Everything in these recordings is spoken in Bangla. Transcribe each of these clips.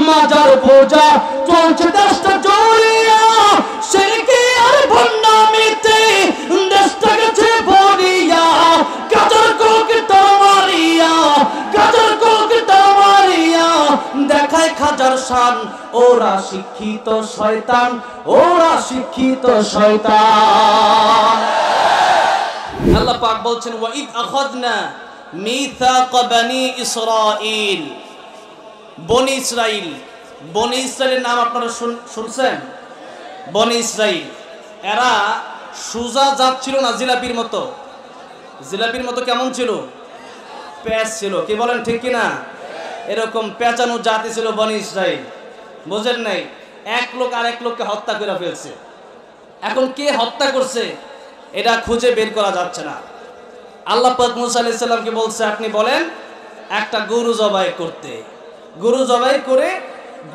মাজার পূজা চলছে দেশটা জড়িয়া, শিরকে আর ভণ্ডামিতে দেশটা গেছে ভরিয়া, গাজার কোকে মারিয়া, গাজার কোকে মারিয়া দেখায় খাজার শান। ওরা শিক্ষিত শয়তান, ওরা শিক্ষিত শয়তান। আল্লাহ পাক বলছেন ওয়াইদ আখাযনা মিসাক বনি ইসরাঈল। বনি ইসরাইল, বনি ইসরাইলের নাম আপনারা শুনছেন? বনি ইসরাইল এরা সুজা জাত ছিল না, জিলাপির মতো। জিলাপির মতো কেমন ছিল? প্যাঁচ ছিল। কি বলেন ঠিক কিনা? এরকম পেঁচানো জাতি ছিল বনি ইসরাইল। বোঝেন নাই? এক লোক আর এক লোককে হত্যা করে ফেলছে। এখন কে হত্যা করছে এটা খুঁজে বের করা যাচ্ছে না। আল্লাহ পাক মূসা আলাইহিস সালামকে বলছে আপনি বলেন একটা গরু জবাই করতে। গরু জবাই করে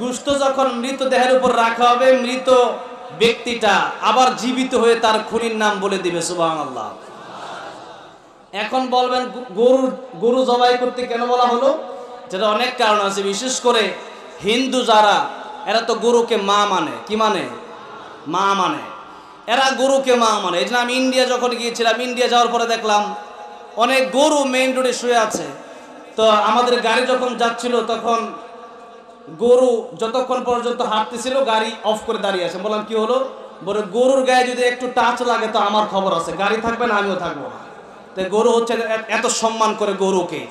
গোশত যখন মৃতদেহের উপর রাখা হবে, মৃত ব্যক্তিটা আবার জীবিত হয়ে তার খুনির নাম বলে দিবে। সুবহানাল্লাহ। এখন বলবেন গরু জবাই করতে কেন বলা হলো? যেটা অনেক কারণ আছে। বিশেষ করে হিন্দু যারা, এরা তো গরুকে মা মানে। কি মানে? মা মানে। এরা গরুকে মা মানে। এই জন্য আমি ইন্ডিয়া যখন গিয়েছিলাম, ইন্ডিয়া যাওয়ার পরে দেখলাম অনেক গরু মেইন রোডে শুয়ে আছে। তো আমাদের গাড়ি যখন যাচ্ছিল তখন গরু যতক্ষণ পর্যন্ত হাঁটতেছিল গাড়ি অফ করে দাঁড়িয়ে আছে। বললাম কি হলো? বলে গরুর গায়ে যদি একটু টাচ লাগে তো আমার খবর আছে, গাড়ি থাকবে না, আমিও থাকবো না। তো গরু হচ্ছে এত সম্মান করে গরুকে।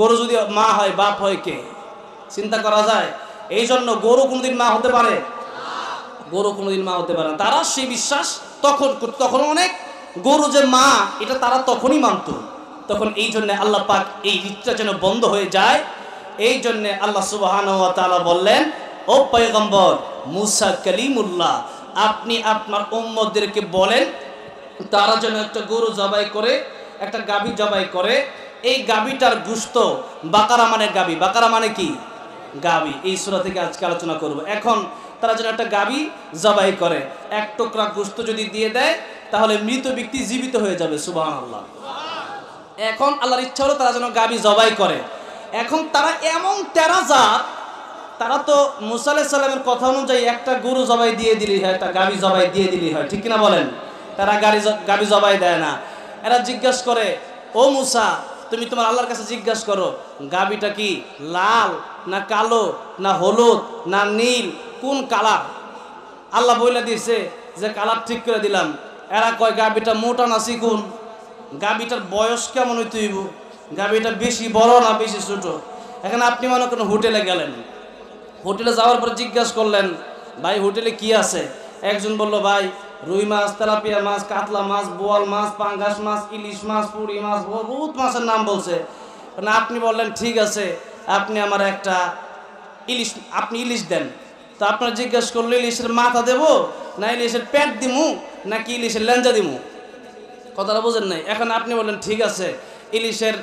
গরু যদি মা হয়, বাপ হয় কে? চিন্তা করা যায়? এই জন্য গরু কোনোদিন মা হতে পারে? গরু কোনোদিন মা হতে পারে না। তারা সেই বিশ্বাস তখন অনেক গরু যে মা এটা তারা তখনই মানত। তখন এই জন্য আল্লাহ পাক এই ইচ্ছা যেন বন্ধ হয়ে যায়, এই জন্য আল্লাহ সুবহানাহু ওয়া তাআলা বললেন ও পয়গম্বর মুসা কালিমুল্লাহ, আপনি আপনার উম্মতদেরকে বলেন তারা যেন একটা গরু জবাই করে, একটা গাভী জবাই করে। এই গাভীটার গোশত, বাকারা মানে গাভী, বাকারা মানে কি? গাভী। এই সূরা থেকে আজকে আলোচনা করব। এখন তারা যেন একটা গাভী জবাই করে, এক টুকরা গোশত যদি দিয়ে দেয় তাহলে মৃত ব্যক্তি জীবিত হয়ে যাবে। সুবহানাল্লাহ। এখন আল্লাহর ইচ্ছা হলো তারা যেন গাভী জবাই করে। এখন তারা এমন তেরা জাত, তারা তো মুসা আলাইহিস সালামের কথা অনুযায়ী একটা গরু জবাই দিয়ে দিলেই হয়, একটা গাভী জবাই দিয়ে দিলেই হয়। ঠিক কিনা বলেন? তারা গাভী জবাই দেয় না। এরা জিজ্ঞাসা করে ও মুসা, তুমি তোমার আল্লাহর কাছে জিজ্ঞাসা করো গাভীটা কি লাল না কালো না হলুদ না নীল, কোন কালার? আল্লাহ বলে দিয়েছে যে কালার ঠিক করে দিলাম। এরা কয় গাভীটা মোটা না চিকুন, গাভীটার বয়স কেমন হইতে হইব, গাভীটা বেশি বড় না বেশি ছোট। এখন আপনি মনে করেন হোটেলে গেলেন, হোটেলে যাওয়ার পর জিজ্ঞাসা করলেন ভাই হোটেলে কি আছে? একজন বলল ভাই রুই মাছ, তেলাপিয়া মাছ, কাতলা মাছ, বোয়াল মাছ, পাঙ্গাস মাছ, ইলিশ মাছ, পুঁটি মাছ, বহুত মাছের নাম বলছে। না আপনি বললেন ঠিক আছে, আপনি আমার একটা ইলিশ দেন। তো আপনার জিজ্ঞাসা করলো ইলিশের মাথা দেবো না ইলিশের পেট দিমু নাকি ইলিশের লেঞ্জা দিমু? কথাটা বোঝেন নাই। এখন আপনি বললেন ঠিক আছে ইলিশের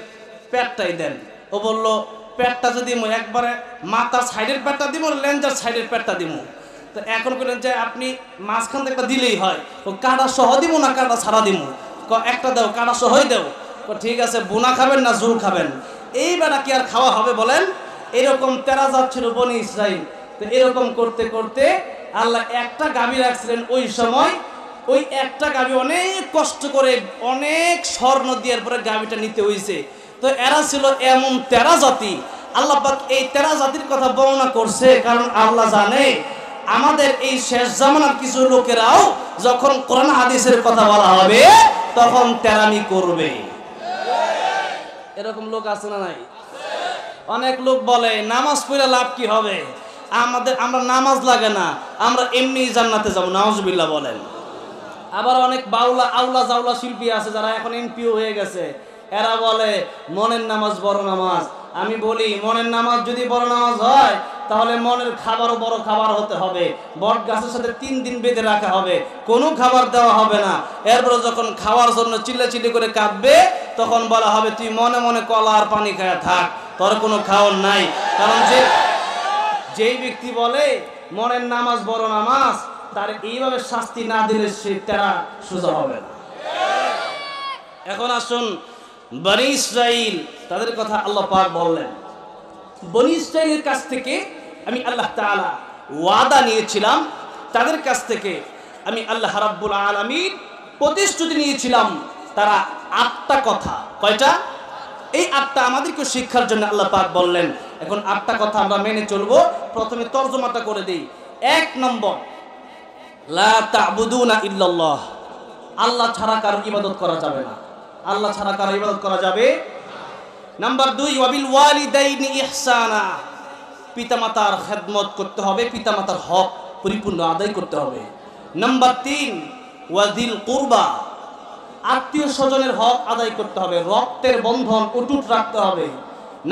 পেটটাই দেন। ও বললো পেটটা যদি একবারে মাথার সাইডের পেটটা দিব, লেঞ্জার সাইডের পেটটা দিব। তো এখন বললেন যে আপনি মাঝখান থেকে একটা দিলেই হয়, ও কাটা সহ দিব না কাটা ছাড়া দিব? একটা দাও, কাটা সহই দেও। ঠিক আছে, বোনা খাবেন না ঝোল খাবেন? এই বেলা কি আর খাওয়া হবে বলেন? এরকম তেরা যাচ্ছিল বনি ইসরাইল। তো এরকম করতে করতে আল্লাহ একটা গাভী রাখছিলেন ওই সময়। ওই একটা গাভী অনেক কষ্ট করে অনেক স্বর্ণ দেওয়ার পরে গাভীটা নিতে হয়েছে। তো এরা ছিল এমন তেরা জাতি। আল্লাহ পাক এই তেরা জাতির কথা বর্ণনা করছে কারণ আল্লাহ জানে আমাদের এই শেষ জামানার কিছু লোকেরাও যখন কোরআন হাদিসের কথা বলা হবে তখন তেরামি করবে। এরকম লোক আছে না নাই? অনেক লোক বলে নামাজ পড়লে লাভ কি হবে, আমরা নামাজ লাগে না, আমরা এমনি জান্নাতে যাবো। নাউজুবিল্লাহ বলেন। আবার অনেক বাউলা আউলা জাউলা শিল্পী আছে যারা এখন এমপিও হয়ে গেছে, এরা বলে মনের নামাজ বড় নামাজ। আমি বলি মনের নামাজ যদি বড় নামাজ হয় তাহলে মনের খাবারও বড় খাবার হতে হবে। বট গাছের সাথে 3 দিন বেঁধে রাখা হবে, কোনো খাবার দেওয়া হবে না। এরপরে যখন খাওয়ার জন্য চিল্লাচিল্লি করে কাঁদবে তখন বলা হবে তুই মনে মনে কলা আর পানি খায়া থাক, তোর কোনো খাওয়ার নাই। কারণ যেই ব্যক্তি বলে মনের নামাজ বড় নামাজ, তার এইভাবে শাস্তি না দিলে সে তেরা সোজা হবে না। এখন আসুন বনি ইসরাইল, তাদের কথা আল্লাহ পাক বললেন। বনি ইসরাইলের কাছ থেকে আমি আল্লাহ তাআলা ওয়াদা নিয়েছিলাম, তাদের কাছ থেকে আমি আল্লাহ রাব্বুল আলামিন প্রতিশ্রুতি নিয়েছিলাম। তারা 8টা কথা, কয়টা? এই 8টা আমাদেরকে শিক্ষার জন্য আল্লাহ পাক বললেন। এখন 8টা কথা আমরা মেনে চলবো। প্রথমে তরজমাটা করে দেই। 1 নম্বর, লা তা'বুদুনা ইল্লাল্লাহ, আল্লাহ ছাড়া কারো ইবাদত করা যাবে না। আল্লাহ ছাড়া কারো ইবাদত করা যাবে। নাম্বার 2, ওয়াবিল ওয়ালিদাইনি ইহসানা, পিতামাতার খেদমত করতে হবে, পিতামাতার হক পরিপূর্ণ আদায় করতে হবে। নাম্বার 3, ওয়াদিল কুরবা, আত্মীয় স্বজনের হক আদায় করতে হবে, রক্তের বন্ধন অটুট রাখতে হবে।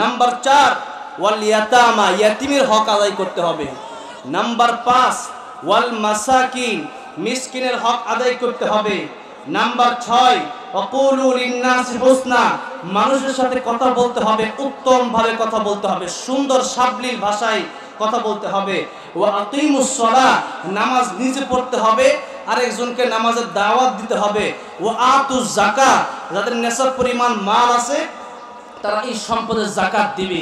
নাম্বার 4, ওয়াল ইয়াতামা, ইয়াতিমের হক আদায় করতে হবে। নাম্বার 5, ওয়াল মাসাকিন, মিসকিনের হক আদায় করতে হবে। নাম্বার 6, ওয়াকুলু লিন্নাসি হুসনা, মানুষের সাথে কথা বলতে হবে, উত্তম ভাবে কথা বলতে হবে, সুন্দর সাবলীল ভাষায় কথা বলতে হবে। ওয়া আকিমুস সালাহ, নামাজ নিজে পড়তে হবে, আরেকজনকে নামাজের দাওয়াত দিতে হবে। ওয়া আতুজ যাকাত, যাদের নেশাব পরিমাণ মাল আছে তারা এই সম্পদের যাকাত দিবে।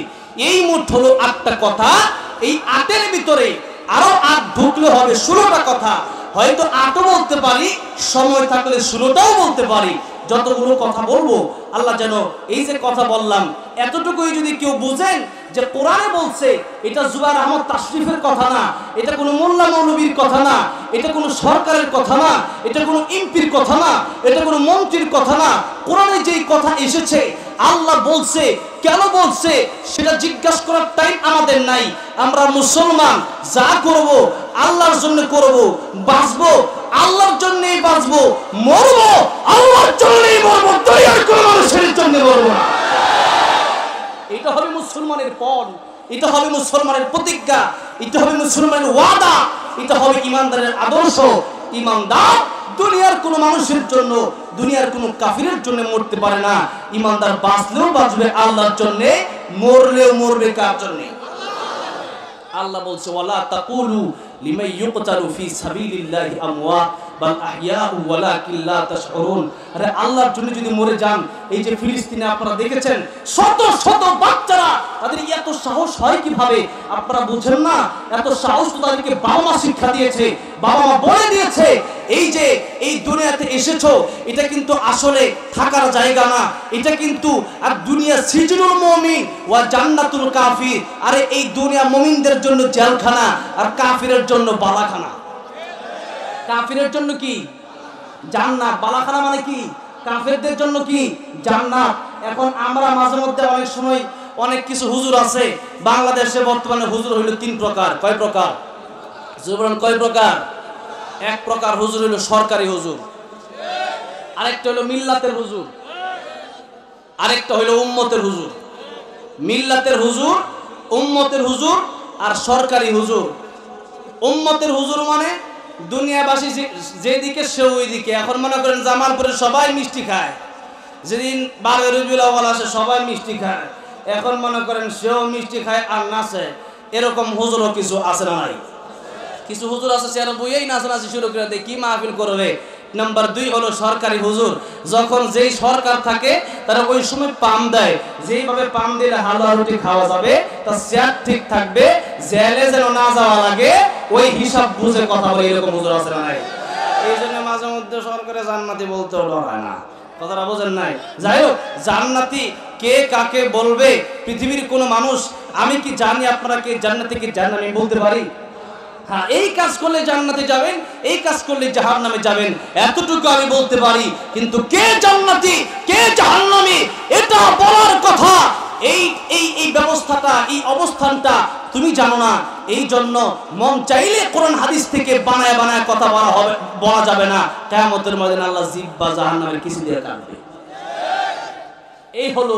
এই মোট হলো 8টা কথা। এই 8এর ভিতরে আরো 8 ঢুকলে হবে 16টা কথা। হয়তো 8ও বলতে পারি, সময় থাকলে 16টাও বলতে পারি। যতগুলো কথা বলবো আল্লাহ যেন এই যে কথা বললাম এতটুকুই যদি কেউ বুঝেন যে কোরআনে বলছে, এটা জুবাইর আহমদ তাশরিফের কথা না, এটা কোনো মোল্লা মৌলবীর কথা না, এটা কোনো সরকারের কথা না, এটা কোনো এমপির কথা না, এটা কোনো মন্ত্রীর কথা না। কোরআনে যেই কথা এসেছে আল্লাহ বলছে, কেন বলছে সেটা জিজ্ঞাসা করার টাইম আমাদের নাই। আমরা মুসলমান, যা করব আল্লাহর জন্য করব, বাঁচবো আল্লাহর জন্যই বাঁচবো, মরবো আল্লাহর জন্যই মরবো, দুনিয়ার কোনো মানুষের জন্য মরবো না। এটা হবে মুসলমানের পণ, এটা হবে মুসলমানের প্রতিজ্ঞা, এটা হবে মুসলমানের ওয়াদা, এটা হবে ইমানদারের আদর্শ। ইমানদার দুনিয়ার কোনো মানুষের জন্য, দুনিয়ার কোনো কাফিরের জন্য মরতে পারে না। ইমানদার বাঁচলেও বাঁচবে আল্লাহর জন্য, মরলেও মরবে কার জন্য? আল্লাহ বলছে, ওয়ালা তাকুলু লিমান ইউকতালু ফি সাবিলিল্লাহি আমওয়াত বাল আহইয়াউ ওয়ালাকিন লা তাশউরুন। আরে আল্লাহর জন্য যদি মরে যান, এই যে ফিলিস্তিনে আপনারা দেখেছেন শত শত বাচ্চারা, তাদের এত সাহস হয় কিভাবে আপনারা বুঝেন না? এত সাহস তো তাদেরকে বাবা মা শিক্ষা দিয়েছে, বাবা মা বলে দিয়েছে এই যে এই দুনিয়াতে এসেছো এটা কিন্তু আসলে থাকার জায়গা না, এটা কিন্তু আর দুনিয়া সিজনুল মুমিন ওয়া জান্নাতুল কাফির। আরে এই দুনিয়া মুমিনদের জন্য জেলখানা আর কাফিরের জন্য বালাখানা। কাফিরের জন্য কি জান্নাত, বালাখানা মানে কি কাফেরদের জন্য কি জান্নাত। এখন আমরা মাঝে মধ্যে অনেক সময় অনেক কিছু হুজুর আছে বাংলাদেশে বর্তমানে, হুজুর হইল 3 প্রকার। কয় প্রকার? জুবরান কয় প্রকার? 1 প্রকার হুজুর হইল সরকারি হুজুর, আরেকটা হইল মিল্লাতের হুজুর, আরেকটা হইল উম্মতের হুজুর। মিল্লাতের হুজুর, উম্মতের হুজুর আর সরকারি হুজুর। উম্মতের হুজুর মানে দুনিয়াবাসী যেদিকে সে ওইদিকে। এখন মনে করেন জামালপুরে সবাই মিষ্টি খায়, যেদিন 12 রবিউল আউয়াল আসে সবাই মিষ্টি খায়, এখন মনে করেন সেও মিষ্টি খায় আর নাচে। এরকম হুজুরও কিছু আছে না নাই? কিছু হুজুর আছে চেয়ারে বইয়েই নাচানাচি শুরু করে দেয়, কি মাহফিল করবে। নাম্বার 2 হলো সরকারি হুজুর। যখন যেই সরকার থাকে তারা ওই সময় পাম দেয়, যেইভাবে পাম দিলে হালুয়া রুটি খাওয়া যাবে, তার চেয়ার ঠিক থাকবে, জেলে যেন না যাওয়া লাগে, ওই হিসাব বুঝে কথা বলে। এরকম হুজুর আছে না নাই? এই জন্য মাঝে মধ্যে সরকারে জান্নাতি বলতেও ডর হয় না। কথাটা বোঝেন নাই? যাই হোক, জান্নাতি কে কাকে বলবে পৃথিবীর কোনো মানুষ, আমি কি জানি আপনারা কে জান্নাতি কি জাহান্নামী বলতে পারি? হ্যাঁ, এই কাজ করলে জান্নাতে যাবেন, এই কাজ করলে জাহান্নামে যাবেন, এতটুকু আমি বলতে পারি। কিন্তু কে জান্নাতি কে জাহান্নামী এটা বলার কথা, এই এই এই ব্যবস্থাটা, এই অবস্থানটা তুমি জানো না। এই জন্য মন চাইলে কোরআন হাদিস থেকে বানায় বানায় কথা বলা যাবে না। কিয়ামতের ময়দানে আল্লাহ জিহ্বা জাহান্নামের কিছু দিয়ে কাটবে। এই হলো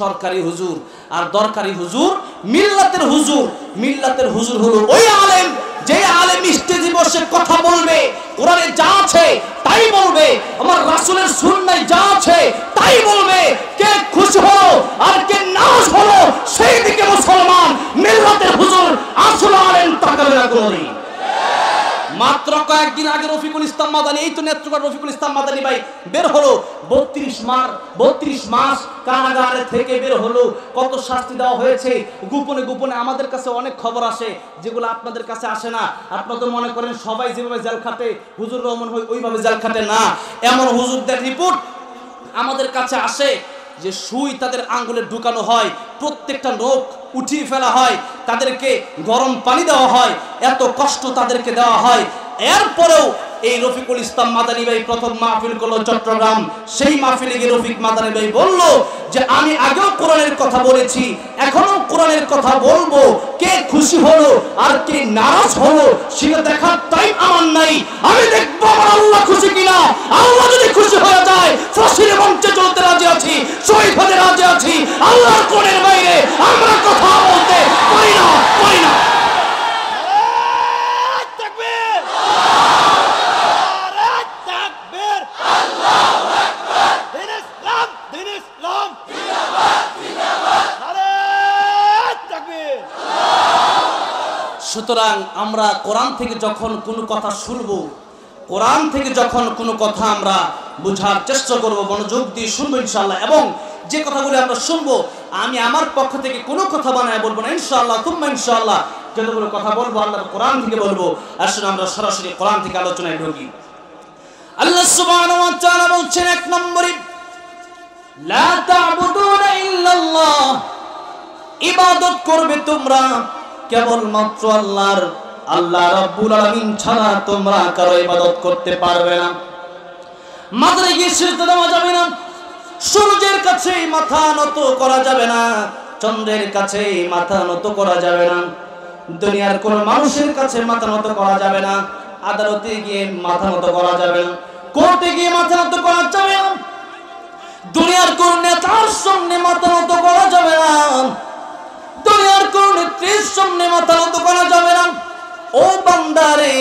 সরকারি হুজুর। আর দরকারি হুজুর মিল্লাতের হুজুর। মিল্লাতের হুজুর হলো ওই আলেম যে আলেম স্টেজে বসে কথা বলবে, কোরআনে যা আছে তাই বলবে, আমার রাসূলের সুন্নায় যা আছে তাই বলবে। কে খুশি হলো আর কে নারাজ হলো সেই দিকে মুসলমান। মিল্লাতের হুজুর আসল আলেম তাকাবে না কোনদিন। মাত্র কয়েকদিন আগে রফিকুল ইসলাম মাদানী, এই তো নেত্রকোনা রফিকুল ইসলাম মাদানী ভাই বের হলো, 32 মাস কারাগারে থেকে বের হলো। কত শাস্তি দেওয়া হয়েছে গোপনে গোপনে। আমাদের কাছে অনেক খবর আসে যেগুলো আপনাদের কাছে আসে না। আপনারা তো মনে করেন সবাই যেভাবে জেল খাটে হুজুর রহমান ওইভাবে জেল খাটে না। এমন হুজুরদের রিপোর্ট আমাদের কাছে আসে যে সুই তাদের আঙ্গুলে ঢুকানো হয়, প্রত্যেকটা নখ উঠিয়ে ফেলা হয়, তাদেরকে গরম পানি দেওয়া হয়, এত কষ্ট তাদেরকে দেওয়া হয়। এরপরেও এই রফিকুল ইসলাম মাদানী ভাই প্রথম মাহফিল করলো চট্টগ্রাম। সেই মাহফিলে গিয়ে রফিক মাদানী ভাই বলল যে আমি আগেও কোরআনের কথা বলেছি, এখনো কোরআনের কথা বলবো। কে খুশি হলো আর কে নারাজ হলো সেটা দেখার টাইম আমার নাই। আমি দেখবো আমার আল্লাহ খুশি কিনা। আল্লাহ যদি খুশি হয়ে যায় ফাঁসির মঞ্চে চলতে রাজি আছি, শহীদ হতে রাজি আছি। আল্লাহর কোরআনের বাইরে আমরা কথা বলতে পারি না। সুতরাং আমরা কোরআন থেকে যখন কোনো কথা শুনবো, কোরআন থেকে যখন কোনো কথা আমরা বোঝার চেষ্টা করব, মনোযোগ দিয়ে শুনবো ইনশাআল্লাহ। এবং যে কথাগুলো আমরা শুনবো আমি আমার পক্ষ থেকে কোনো কথা বানায় বলবো না ইনশাআল্লাহ, তোমরা ইনশাআল্লাহ যতগুলো কথা বলবো আল্লাহ কোরআন থেকে বলবো। আসুন আমরা সরাসরি কোরআন থেকে আলোচনায় ঢুকি। আল্লাহ সুবহানাহু ওয়া তাআলা বলছেন 1 নম্বরে, লা তা'বুদুনা ইল্লাল্লাহ, ইবাদত করবে তোমরা কেবলমাত্র আল্লাহর। আল্লাহ রাব্বুল আলামিন ছাড়া তোমরা কারো ইবাদত করতে পারবে না। মাথায় গিয়ে সিজদা দেওয়া যাবে না, সূর্যের কাছে মাথা নত করা যাবে না, চন্দ্রের কাছে মাথা নত করা যাবে না, দুনিয়ার কোন মানুষের কাছে মাথা নত করা যাবে না, আদালতে গিয়ে মাথা নত করা যাবে না, কোর্টে গিয়ে মাথা নত করা যাবে না, দুনিয়ার কোন নেতার সামনে মাথা নত করা যাবে না, দুনিয়ার কোন নেত্রীর সামনে মাথা নত করা যাবে না। ও বান্দারে,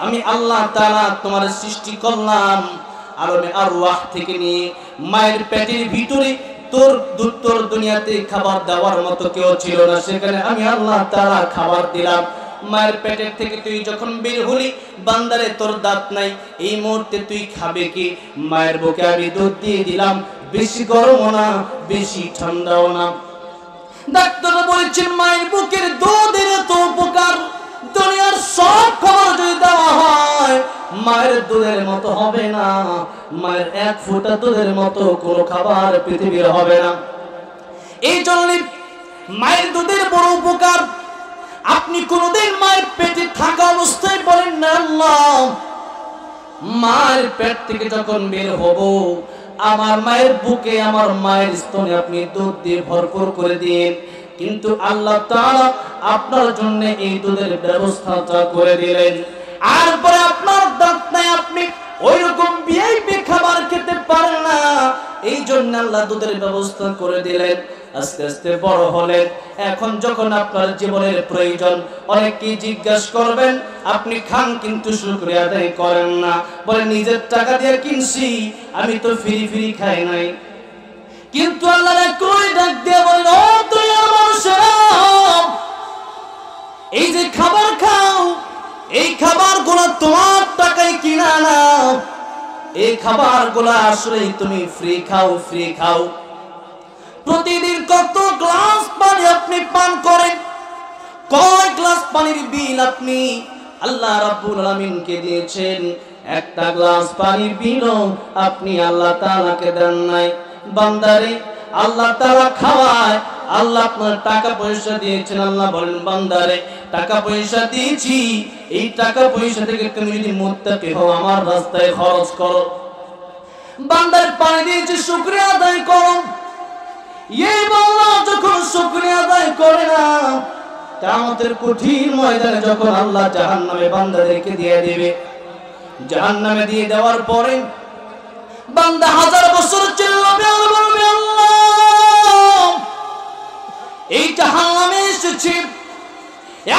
আমি আল্লাহ তাআলা তোমার সৃষ্টি করলাম আলমে আরওয়াহ থেকে নিয়ে মায়ের পেটের ভিতরে। তোর দুনিয়াতে খাবার দেওয়ার মতো কেউ ছিল না, সেখানে আমি আল্লাহ তাআলা খাবার দিলাম। মায়ের পেটের থেকে তুই যখন বের হলি, বান্দারে তোর দাঁত নাই, এই মুহূর্তে তুই খাবে কি? মায়ের বুকে আমি দুধ দিয়ে দিলাম, বেশি গরমও না বেশি ঠান্ডাও না। ডাক্তার বলেছেন মায়ের বুকের দুধের এত উপকার, দুনিয়ার সব খাবার যদি দেওয়া হয় মায়ের দুধের মতো হবে না। মায়ের 1 ফোঁটা দুধের মতো কোনো খাবার পৃথিবীর হবে না। এই জন্য মায়ের দুধের বড় উপকার। আপনি কোনোদিন মায়ের পেটে থাকা অবস্থায় বলেন না আল্লাহ, মায়ের পেট থেকে যখন বের হব আমার মায়ের বুকে আমার মায়ের স্তনে আপনি দুধ দিয়ে ভরপুর করে দিন। কিন্তু আল্লাহ তাআলা আপনার জন্য এই দুধের ব্যবস্থাটা করে দিলেন। আর পরে আপনার দাঁত নাই, আপনি ওইরকম ভিআইপি খাবার খেতে পারেন না, এই জন্য আল্লাহ দুধের ব্যবস্থা করে দিলেন। আস্তে আস্তে বড় হলেন, এখন যখন আপনার জীবনের প্রয়োজন, অনেকেই জিজ্ঞাসা করবেন আপনি খান কিন্তু শুকরিয়া আদায় করেন না। বলে নিজের টাকা দিয়ে কিনছি, আমি তো ফ্রি খাই নাই। কিন্তু আল্লাহ কই ডাক দিয়ে বলেন, ও তুই মানুষেরা, এই যে খাবার খাও, এই খাবারগুলো তোমার টাকায় কিনা না, এই খাবারগুলো আসলে তুমি ফ্রি খাও। প্রতিদিন কত গ্লাস পানি আপনি পান করেন, কয় গ্লাস পানির বিল আপনি আল্লাহ রাব্বুল আলামিনকে দিয়েছেন? একটা গ্লাস পানির বিল আপনি আল্লাহ তাআলাকে দেন নাই। বান্দারে, আল্লাহ তাআলা খাওয়ায়, আল্লাহ আপনার টাকা পয়সা দিয়েছেন। আল্লাহ বলেন বান্দারে, টাকা পয়সা দিয়েছি, এই টাকা পয়সা থেকে তুমি যদি মুত্তাকি হও আমার রাস্তায় খরচ করো। বান্দার পানি দিয়েছি, শুকরিয়া আদায় করো। এই বান্দা যখন শুকরিয়া আদায় করে না, কিয়ামতের কঠিন ময়দানে যখন আল্লাহ জাহান্নামে বান্দাদেরকে দিয়ে দিবে, জাহান্নামে দিয়ে দেওয়ার পরে বান্দা 1000 বছর চিল্লাবে আর বলবে আল্লাহ, এই জাহান্নামে এসেছি,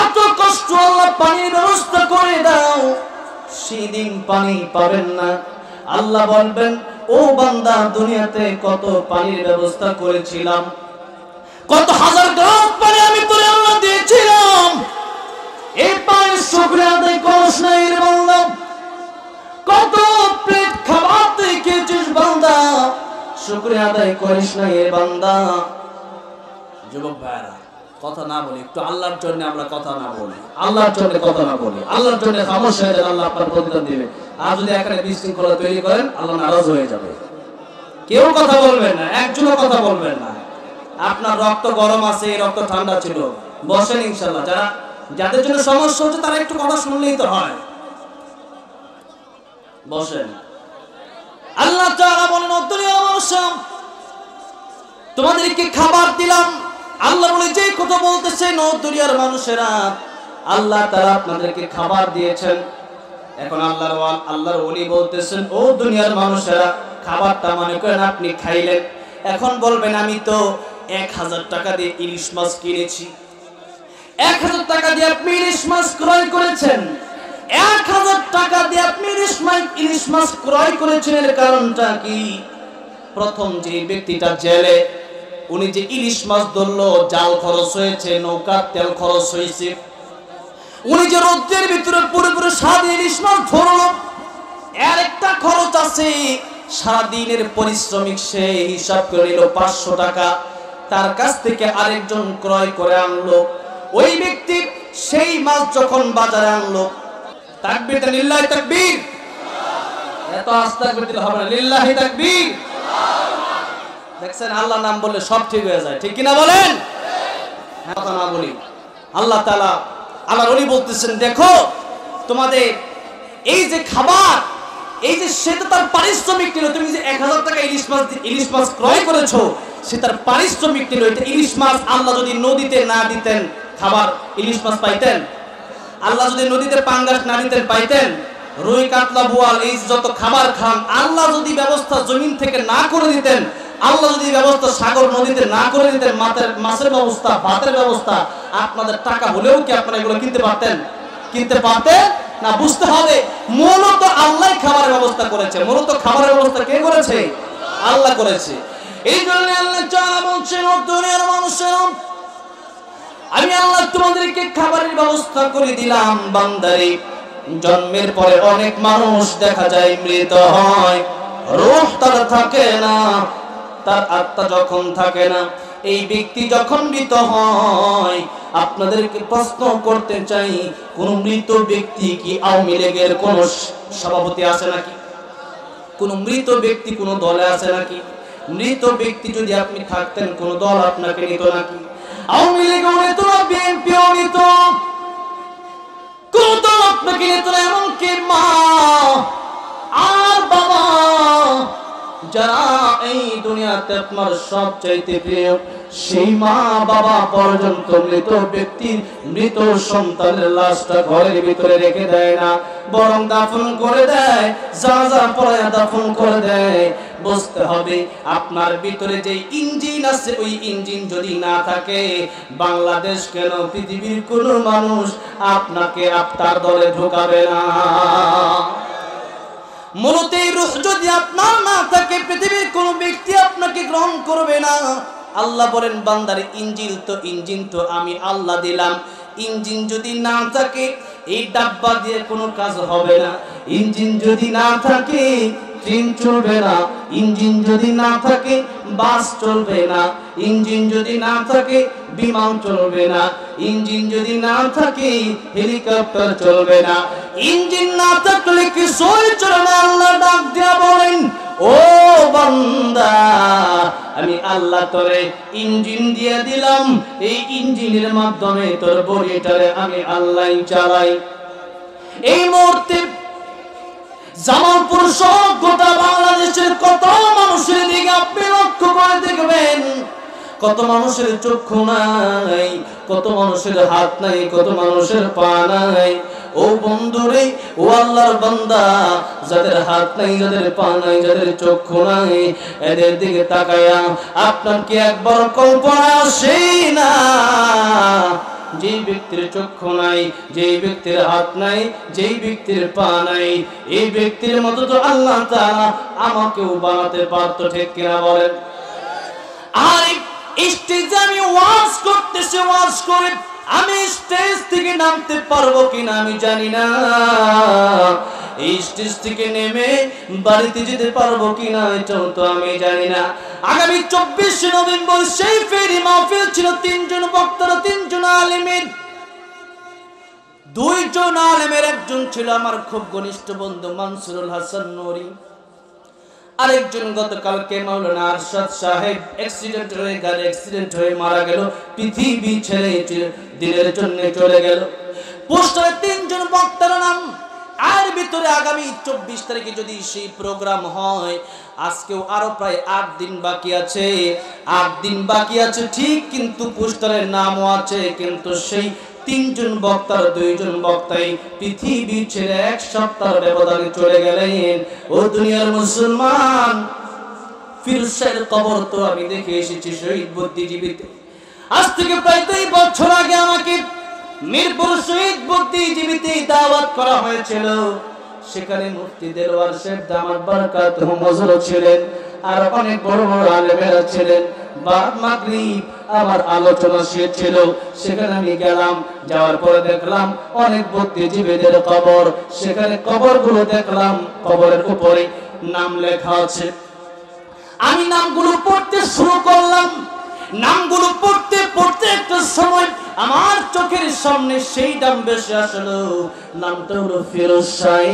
এত কষ্ট, আল্লাহ পানির ব্যবস্থা করে দাও। সেদিন পানি পাবেন না। আল্লাহ বলবেন, ও বান্দা, দুনিয়াতে কত পানির ব্যবস্থা করেছিলাম, কত হাজার গ্লাস পানি আমি তোরে আল্লাহ দিয়েছিলাম, এই পানির শুকরিয়া আদায় করছ না। শুকরিয়া আদায় করিস না এ বান্দা। যুবক ভাইরা, কথা না বলি, একটু আল্লাহর জন্য আমরা কথা না বলি, আল্লাহর জন্য কথা না বলি, আল্লাহর জন্য খামোশ হয়ে যান, আল্লাহ আপনার প্রতিদান দিবে। আর যদি এখানে বিশৃঙ্খলা তৈরি করেন, আল্লাহ নারাজ হয়ে যাবে। কেউ কথা বলবেন না, একজনও কথা বলবেন না। আপনার রক্ত গরম আছে, রক্ত ঠান্ডা ছিল, বসেন ইনশাআল্লাহ। যাদের জন্য সমস্যা হচ্ছে তারা একটু কথা শুনলেই তো হয়, বসেন। আল্লাহ তাআলা বলেন, ও দুনিয়ার মানুষেরা, তোমাদেরকে খাবার দিলাম। আল্লাহ বলে যে কথা বলতেছেন, ও দুনিয়ার মানুষেরা, আল্লাহ তাআলা আপনাদেরকে খাবার দিয়েছেন। এখন আল্লাহর ওলি বলতেছেন, ও দুনিয়ার মানুষেরা, খাবারটা মনে করেন আপনি খাইলেন। এখন বলবেন, আমি তো 1000 টাকা দিয়ে ইলিশ মাছ কিনেছি। 1000 টাকা দিয়ে আপনি ইলিশ মাছ ক্রয় করেছেন। 1000 টাকা দিয়ে আপনি ইলিশ মাছ ক্রয় করেছেন, এর কারণটা কি? প্রথম যে ব্যক্তিটা জেলে, উনি যে ইলিশ মাছ ধরলো, জাল খরচ হয়েছে, নৌকার তেল খরচ হয়েছে। উনি যে রোদ্রের ভিতরে পুরোপুরি স্বাদ ইলিশ মাছ ধরলো, এর একটা খরচ আছে। সারাদিনের পরিশ্রমিক সে হিসাব করে নিল 500 টাকা। তার কাছ থেকে আরেকজন ক্রয় করে আনলো। ওই ব্যক্তি সেই মাছ যখন বাজারে আনলো, তাকবীর, লিল্লাহি তাকবীর, এত আস্তাগফির দিলে হবে না, লিল্লাহি তাকবীর। দেখছেন, আল্লাহর নাম বললে সব ঠিক হয়ে যায়, ঠিক কিনা বলেন? হ্যাঁ, কথা না বলি। আল্লাহ তাআলা, আল্লাহর ওলি বলতেছেন, দেখো তোমাদের এই যে খাবার, এই যে সেটা তার পারিশ্রমিক নিল। তুমি যে 1000 টাকা ইলিশ মাছ ক্রয় করেছো, সে তার পারিশ্রমিক নিল। এটা ইলিশ মাছ আল্লাহ যদি নদীতে না দিতেন, খাবার ইলিশ মাছ পাইতেন? আল্লাহ যদি নদীতে পাঙ্গাস না দিতেন, পাইতেন? রুই, কাতলা, বোয়াল, এই যত খাবার খান, আল্লাহ যদি ব্যবস্থা জমিন থেকে না করে দিতেন, আল্লাহ যদি ব্যবস্থা সাগর নদীতে না করে দিতেন, মাছের ব্যবস্থা, ভাতের ব্যবস্থা, আপনাদের টাকা হলেও কি আপনারা এগুলো কিনতে পারতেন? কিনতে পারতেন না। বুঝতে হবে, মূলত আল্লাহ খাবারের ব্যবস্থা করেছে। মূলত খাবারের ব্যবস্থা কে করেছে? আল্লাহ করেছে। এই জন্য আল্লাহ তাআলা বলছেন, ও দুনিয়ার মানুষেরা, আমি আল্লাহ তোমাদেরকে খাবারের ব্যবস্থা করে দিলাম। বান্দারে, জন্মের পরে অনেক মানুষ দেখা যায় মৃত হয়, রূহ তার থাকে না, তার আত্মা যখন থাকে না, এই ব্যক্তি যখন মৃত হয়, আপনাদেরকে প্রশ্ন করতে চাই, কোন মৃত ব্যক্তি কি আওয়ামী লীগের কোন সভাপতি আছে নাকি? কোন মৃত ব্যক্তি কোন দলে আছে নাকি? মৃত ব্যক্তি যদি আপনি থাকতেন, কোন দল আপনাকে নিত নাকি? আওয়ামী লীগও নিত না, বিএনপিও নিত, কোন দল আপনাকে নিত না। এমনকি মা আর বাবা, যারা এই দুনিয়াতে আপনার সবচাইতে প্রিয়, সেই মা বাবা পর্যন্ত মৃত ব্যক্তির, মৃত সন্তানের লাশটা ঘরের ভিতরে রেখে দেয় না, বরং দাফন করে দেয়, জানাজা পড়ায় দাফন করে দেয়। বুঝতে হবে, আপনার ভিতরে যে ইঞ্জিন আছে, ওই ইঞ্জিন যদি না থাকে, বাংলাদেশ কেন পৃথিবীর কোন মানুষ আপনাকে আপনার দলে ঢোকাবে না। মূলত এই রূহ যদি আপনার না থাকে, পৃথিবীর কোন ব্যক্তি আপনাকে গ্রহণ করবে না। আল্লাহ বলেন, বান্দার ইঞ্জিন তো আমি আল্লাহ দিলাম। ইঞ্জিন যদি না থাকে, এই ডাব্বা দিয়ে কোনো কাজ হবে না। ইঞ্জিন যদি না থাকে, ট্রেন চলবে না। ইঞ্জিন যদি না থাকে, বাস চলবে না। ইঞ্জিন যদি না থাকে, বিমান চলবে না। ইঞ্জিন যদি না থাকে, হেলিকপ্টার চলবে না। ইঞ্জিন না থাকলে কিছুই চলবে না। আল্লাহ ডাক দিয়া বলেন, ও বান্দা, আমি আল্লাহ তোরে ইঞ্জিন দিয়ে দিলাম, এই ইঞ্জিনের মাধ্যমে তোর বডিটারে আমি আল্লাহই চালাই। এই মুহূর্তে জামালপুর সহ গোটা বাংলাদেশের কত মানুষের দিকে আপনি লক্ষ্য করে দেখবেন, কত মানুষের চক্ষু নাই, কত মানুষের হাত নাই, কত মানুষের পা নাই। ও বন্ধুরে, ও আল্লাহর বান্দা, যাদের হাত নাই, যাদের পা নাই, যাদের চক্ষু নাই, এদের দিকে তাকায়া আপনার কি একবার কল্পনা আসে না? যেই ব্যক্তির চক্ষু নাই, যেই ব্যক্তির হাত নাই, যেই ব্যক্তির পা নাই, এই ব্যক্তির মতো তো আল্লাহ তাআলা আমাকেও বানাতে পারতো, ঠিক কিনা বলেন? আর স্টেজে আমি ওয়াজ করতেছি, ওয়াজ করে আমি স্টেজ থেকে নামতে পারবো কিনা আমি জানি না। এই স্টেজ থেকে নেমে বাড়িতে যেতে পারবো কিনা এটাও তো আমি জানি না। আগামী 24 নভেম্বর সেই ফেরি মাহফিল ছিল, 3 জন বক্তারা, 3 জন আলেমের। 2 জন আলেমের একজন ছিল আমার খুব ঘনিষ্ঠ বন্ধু মানসুরুল হাসান নুরি, আরেকজন গতকালকে মাওলানা আরশাদ সাহেব অ্যাক্সিডেন্ট হয়ে গাড়ি অ্যাক্সিডেন্ট হয়ে মারা গেল, পৃথিবী ছেড়ে দিনের জন্য চলে গেল। পোস্টারে 3 জন বক্তার নাম। আর ভিতরে আগামী 24 তারিখে যদি সেই প্রোগ্রাম হয়, আজকেও আরো প্রায় 8 দিন বাকি আছে, 8 দিন বাকি আছে ঠিক, কিন্তু পোস্টারের নামও আছে, কিন্তু সেই 3 জন বক্তার 2 জন বক্তাই পৃথিবী ছেড়ে 1 সপ্তাহ ব্যবধানে চলে গেলেন। ও দুনিয়ার মুসলমান, ফিরোজ শাহের কবর তো আমি দেখে এসেছি শহীদ বুদ্ধিজীবীতে। আজ থেকে প্রায় 2 বছর আগে আমাকে মিরপুর শহীদ বুদ্ধিজীবীতে দাওয়াত করা হয়েছিল। সেখানে মুফতি দেলোয়ার সাহেব দামাত বারাকাতুহু মজুর ছিলেন, আর অনেক বড় বড় আলেমেরা ছিলেন। বাদ মাগরিব আমার আলোচনা শেষ ছিল, সেখানে আমি গেলাম। যাওয়ার পরে দেখলাম অনেক বুদ্ধিজীবীদের কবর, সেখানে কবরগুলো দেখলাম, কবরের উপরে নাম লেখা আছে। আমি নামগুলো পড়তে শুরু করলাম। নামগুলো পড়তে পড়তে একটা সময় আমার চোখের সামনে সেই নাম ভেসে আসলো, নামটা হলো ফিরোজ শাহ।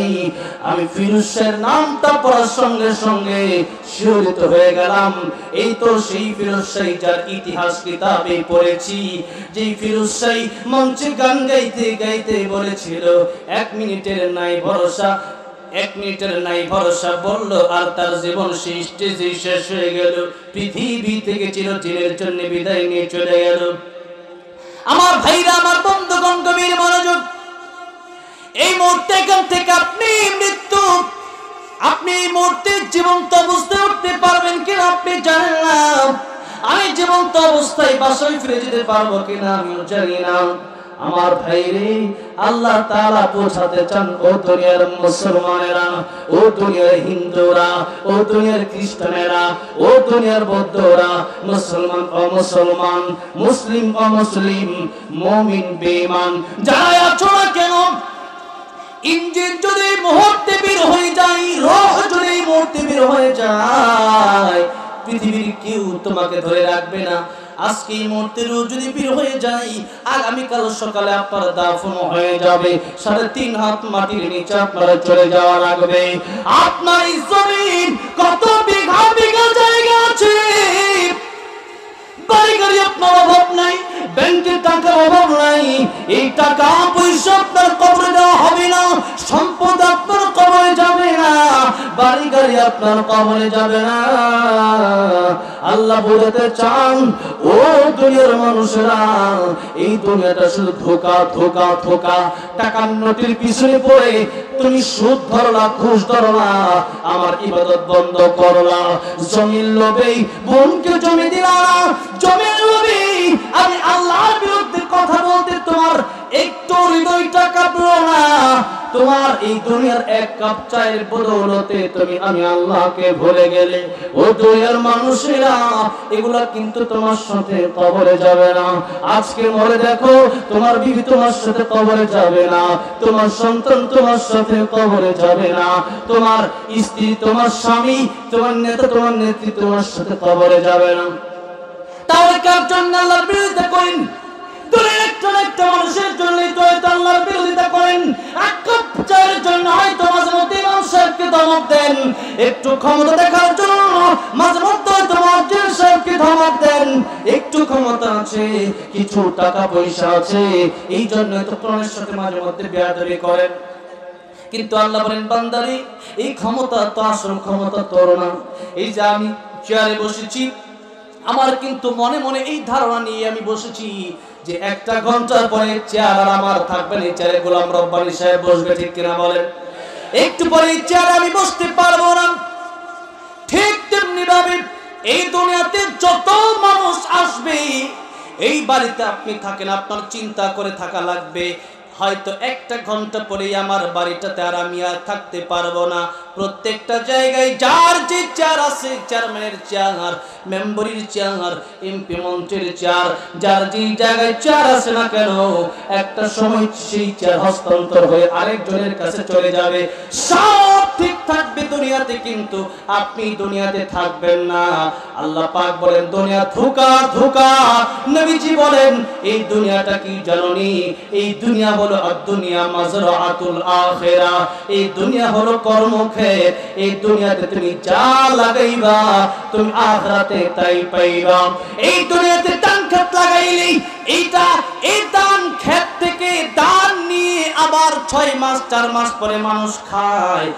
আমি ফিরোজ শাহের নামটা পড়ার সঙ্গে সঙ্গে শিহরিত হয়ে গেলাম। এই তো সেই ফিরোজ শাহ যার ইতিহাস কিতাবে পড়েছি, যেই ফিরোজ শাহ মঞ্চে গান গাইতে গাইতে বলেছিল 1 মিনিটের নাই ভরসা, 1 মিনিটের নাই ভরসা বলল, আর তার জীবন সেই স্টেজে শেষ হয়ে গেল, পৃথিবী থেকে চিরচিরের জন্য বিদায় নিয়ে চলে গেল। আমার ভাইরা, আমার বন্ধুগণ, গভীর মনোযোগ। এই মুহূর্তে এখান থেকে আপনি মৃত্যু, আপনি এই মুহূর্তে জীবন্ত অবস্থায় উঠতে পারবেন কিনা আপনি জানেন না। আমি জীবন্ত অবস্থায় বাসায় ফিরে যেতে পারবো কিনা আমিও জানি না। আমার ভাইরে, আল্লাহ তাআলা পৌঁছাতে চান ও দুনিয়ার মুসলমানেরা, ও দুনিয়ার হিন্দুরা, ও দুনিয়ার খ্রিস্টানেরা, ও দুনিয়ার বৌদ্ধরা, মুসলমান অমুসলমান, মুসলিম অমুসলিম, মুমিন বেঈমান যারা আছো না কেন, ইঞ্জিন যদি মুহূর্তে বের হয়ে যায়, রূহ যদি মুহূর্তে বের হয়ে যায়, পৃথিবীর কেউ তোমাকে ধরে রাখবে না। আজকে এই মুহূর্তে রূহ যদি বের হয়ে যায়, আগামীকাল সকালে আপনার দাফন হয়ে যাবে। 3.5 হাত মাটির নিচে আপনারা চলে যাওয়া লাগবে। আপনার এই জমিন কত বিঘা বিঘা জায়গা আছে, বাড়ি গাড়ি আপনার অভাব নাই, ব্যাংকের টাকার অভাব নাই। এই টাকা পয়সা আপনার কবরে দেওয়া হবে না, সম্পদ আপনার কবরে যাবে না, বাড়ি গাড়ি আপনার কবরে যাবে না। আল্লাহ বলতে চান, ও দুনিয়ার মানুষেরা, এই দুনিয়াটা শুধু ধোঁকা ধোঁকা ধোঁকা। টাকার নোটের পিছনে পড়ে তুমি সুদ ধরলা, ঘুষ ধরলা, আমার ইবাদত বন্ধ করলা। জমির লোভে বোনকে জমি দিলা, জমির লোভে আমি আল্লাহর বিরুদ্ধে কথা বলতে তোমার একটু হৃদয়টা কাঁপলো না। তোমার এই দুনিয়ার 1 কাপ চায়ের বদৌলতে তুমি আমি আল্লাহকে ভুলে গেলে। ও দুনিয়ার মানুষেরা, এগুলা কিন্তু তোমার সাথে কবরে যাবে না। আজকে মরে দেখো, তোমার বিবি তোমার সাথে কবরে যাবে না, তোমার সন্তান তোমার সাথে কবরে যাবে না, তোমার স্ত্রী, তোমার স্বামী, তোমার নেতা, তোমার নেত্রী তোমার সাথে কবরে যাবে না। তাহলে কার জন্য আল্লাহর বিরোধিতা করেন? দুনিয়ার একটা মানুষের জন্য তো আল্লাহর বিরোধিতা করেন। 1 কাপ চায়ের জন্য হয়তো মাঝে মধ্যে ইমাম সাহেবকে ধমক দেন, একটু ক্ষমতা দেখার জন্য মাঝে মধ্যে তোমার সাহেবকে ধমক দেন, একটু ক্ষমতা আছে, কিছু টাকা পয়সা আছে, এই জন্য তো কোরআনের সাথে মাঝে মধ্যে বেয়াদবি করেন। কিন্তু আল্লাহ বলেন, বান্দারে, এই ক্ষমতা তো আসল ক্ষমতা তোর না। এই যে আমি চেয়ারে বসেছি, আমার কিন্তু মনে মনে এই ধারণা নিয়ে আমি বসেছি যে 1 ঘন্টার পরে চেয়ার আর আমার থাকবে না, চেয়ারে গোলাম রব্বানী সাহেব বসবে, ঠিক কিনা বলেন? একটু পরে চেয়ারে আমি বসতে পারবো না। ঠিক তেমনি ভাবে এই দুনিয়াতে যত মানুষ আসবে, এই বাড়িতে আপনি থাকেন, আপনার চিন্তা করে থাকা লাগবে হয়তো একটা ঘন্টা পরেই আমার বাড়িটাতে আর আমি আর থাকতে পারবো না। প্রত্যেকটা জায়গায় যার যে চেয়ার আছে, চেয়ারম্যানের চেয়ার, মেম্বরের চেয়ার, এমপি মন্ত্রীর চেয়ার, যার যে জায়গায় চেয়ার আছে না কেন, একটা সময় সেই চেয়ার হস্তান্তর হয়ে আরেকজনের কাছে চলে যাবে। সব ঠিক থাকবে দুনিয়াতে, কিন্তু আপনি দুনিয়াতে থাকবেন না। আল্লাহ পাক বলেন দুনিয়া ধোঁকা ধোঁকা। নবীজি বলেন এই দুনিয়াটা কি জানেননি? এই দুনিয়া হলো দুনিয়া মাজরাআতুল আখিরা। এই দুনিয়া হলো কর্মক্ষেত। এই দুনিয়াতে তুমি যা লাগাইবা তুমি আখিরাতে তাই পাইবা। এই দুনিয়াতে দান খেত লাগাইলেই এই দান খেত থেকে দান নিয়ে আবার 6 মাস 4 মাস পরে মানুষ খায়।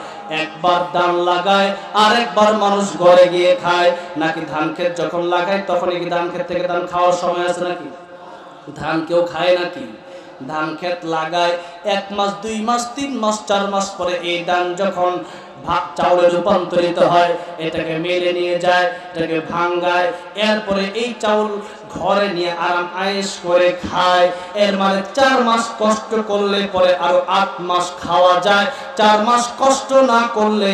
একবার ধান লাগায় আর একবার মানুষ ঘরে গিয়ে খায়। নাকি ধান ক্ষেত যখন লাগায় তখন কি ধান ক্ষেত থেকে ধান খাওয়ার সময় আছে নাকি? ধান কেউ খায় নাকি? ধান ক্ষেত লাগায় 1 মাস 2 মাস 3 মাস 4 মাস পরে এই ধান যখন ভাত চাউলে রূপান্তরিত হয়, এটাকে মেলে নিয়ে যায়, এটাকে ভাঙায়, এরপরে এই চাউল ঘরে নিয়ে আরাম আয়েশ করে খায়। এর মানে 4 মাস কষ্ট করলে পরে আরো 8 মাস খাওয়া যায়। 4 মাস কষ্ট না করলে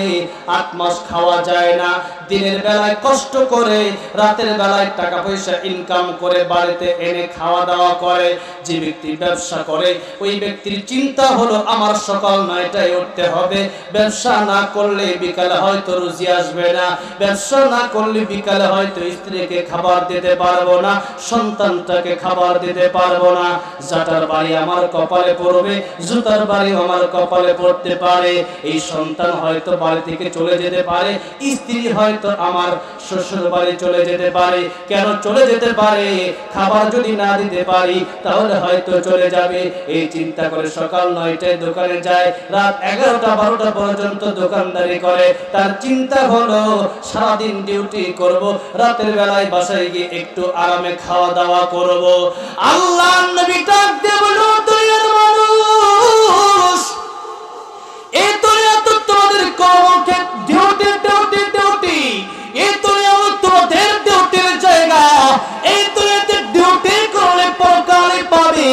8 মাস খাওয়া যায় না। দিনের বেলায় কষ্ট করে, রাতের বেলায় টাকা পয়সা ইনকাম করে বাড়িতে এনে খাওয়া দাওয়া করে। যে ব্যক্তি ব্যবসা করে ওই ব্যক্তির চিন্তা হলো আমার সকাল 9টায় উঠতে হবে। ব্যবসা না করলে বিকালে হয়তো রুজি আসবে না। ব্যবসা না করলে বিকালে হয়তো স্ত্রীকে খাবার দিতে পারবো না, সন্তানটাকে খাবার দিতে পারবো না। জাটার বাড়ি আমার কপালে পড়বে, জুতার বাড়ি আমার কপালে পড়তে পারে। এই সন্তান হয়তো বাড়ি থেকে চলে যেতে পারে, স্ত্রী হয়তো আমার শ্বশুর বাড়ি চলে যেতে পারে। কেন চলে যেতে পারে? খাবার যদি না দিতে পারি তাহলে হয়তো চলে যাবে। এই চিন্তা করে সকাল 9টায় দোকানে যায়, রাত 11টা 12টা পর্যন্ত দোকানদারি করে। তার চিন্তা হলো সারাদিন ডিউটি করব, রাতের বেলায় বাসায় গিয়ে একটু আরামে খাওয়া দাওয়া করব। আল্লাহর নবী ডাক দিয়ে বলল দুনিয়ার মানুষ, এই দুনিয়া তো তোমাদের কর্মক্ষেত্র, ডিউটি ডিউটি ডিউটি। এই দুনিয়া তোমাদের ডিউটির জায়গা। এই দুনিয়াতে ডিউটি করলে পরকালে পাবে,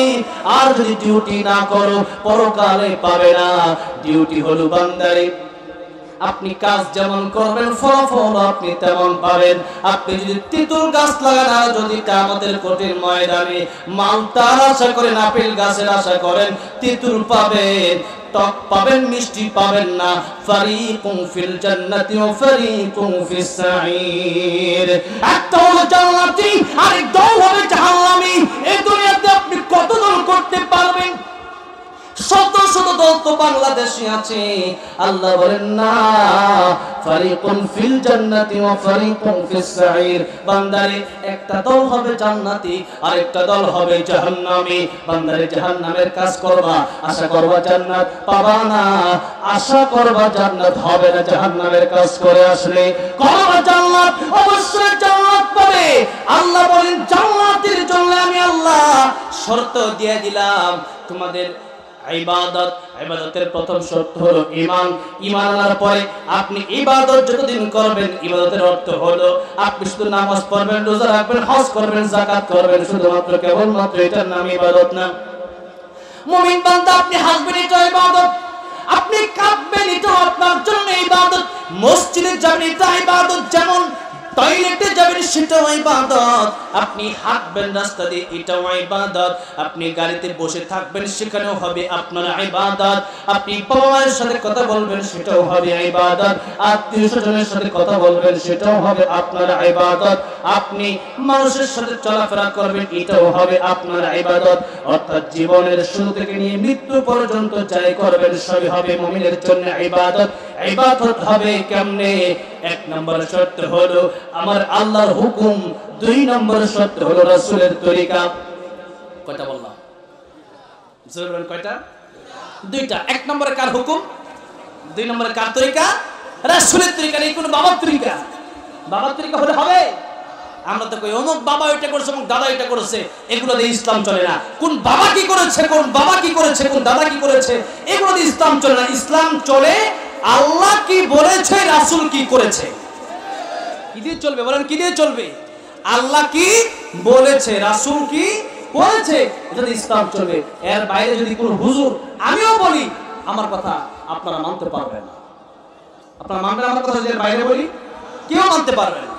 আর যদি ডিউটি না করো পরকালে পাবে না। ডিউটি হলো বান্দারে, আপনি কাজ যেমন করবেন ফলাফল আপনি তেমন পাবেন। আপনি যদি তেঁতুল গাছ লাগান আর যদি কিয়ামতের কঠিন ময়দানে মালতার আশা করেন, আপেল গাছের আশা করেন, তেঁতুল পাবেন, টক পাবেন, মিষ্টি পাবেন না। ফারিকুম ফিল জান্নাতি ওয়া ফারিকুম ফিস সাঈর। একটা হলো জান্নাতি আর একটা হবে জাহান্নামী। এই দুনিয়াতে আপনি কত দল করতে পারবেন? শত শত দল তো বাংলাদেশে আছে। আল্লাহ বলেন না, ফারিকুন ফিল জান্নাতি ওয়া ফারিকুন ফিস সাঈর। বান্দারে একটা দল হবে জান্নাতি আর একটা দল হবে জাহান্নামী। বান্দারে জাহান্নামের কাজ করবা, আশা করবা জান্নাত পাবা না। আশা করবা জান্নাত হবে না, জাহান্নামের কাজ করে আসলে করবা জান্নাত, অবশ্যই জান্নাত পাবে। আল্লাহ বলেন জান্নাতের জন্য আমি আল্লাহ শর্ত দিয়ে দিলাম। তোমাদের ইবাদতের প্রথম শর্ত হলো ঈমান। ঈমান আনার পরে আপনি ইবাদত যতদিন করবেন, ইবাদতের অর্থ হলো আপনি শুধু নামাজ পড়বেন, রোজা রাখবেন, হজ করবেন, যাকাত করবেন, শুধুমাত্র কেবলমাত্র এটার নাম ইবাদত না। মুমিন বান্দা আপনি হাসবেন, এটা ইবাদত। আপনি কাঁদবেন, এটা আপনার জন্য ইবাদত। মসজিদে যাবেন, এটা ইবাদত। যেমন টয়লেটে যাবেন, সেটাও ইবাদত। আপনি হাঁটবেন রাস্তা দিয়ে, এটাও ইবাদত। আপনি গাড়িতে বসে থাকবেন, সেখানেও হবে আপনার ইবাদত। আপনি বাবা মায়ের সাথে কথা বলবেন, সেটাও হবে ইবাদত। আত্মীয় স্বজনের সাথে কথা বলবেন, সেটাও হবে আপনার ইবাদত। আপনি মানুষের সাথে চলাফেরা করবেন, এটাও হবে আপনার ইবাদত। অর্থাৎ জীবনের শুরু থেকে নিয়ে মৃত্যু পর্যন্ত যাই করবেন সবই হবে মুমিনের জন্য ইবাদত। ইবাদত হবে কেমনে? 1 নম্বর শর্ত হলো আমার আল্লাহর হুকুম, 2 নম্বর শর্ত হলো রাসূলের তরিকা। কয়টা বললাম? জোরে কয়টা? 2টা। 1 নম্বরে কার হুকুম, 2 নম্বরে কার তরিকা? রাসূলের তরিকা। এই কোন বাবার তরিকা? বাবার তরিকা হলে হবে? আমরা তো কই অমুক বাবা এটা করেছে, অমুক দাদা এটা করেছে, এগুলো দিয়ে ইসলাম চলে না। কোন বাবা কি করেছে, কোন বাবা কি করেছে, কোন দাদা কি করেছে, এগুলো দিয়ে ইসলাম চলে না। ইসলাম চলে আল্লাহ কি বলেছে, রাসূল কি করেছে। কি দিয়ে চলবে বলেন? কি দিয়ে চলবে? আল্লাহ কি বলেছে, রাসূল কি করেছে, যদি ইসলাম চলবে। এর বাইরে যদি কোনো হুজুর, আমিও বলি আমার কথা আপনারা মানতে পারবেন না। আপনারা মানবেন আমার কথা? যে বাইরে বলি কেউ মানতে পারবেন না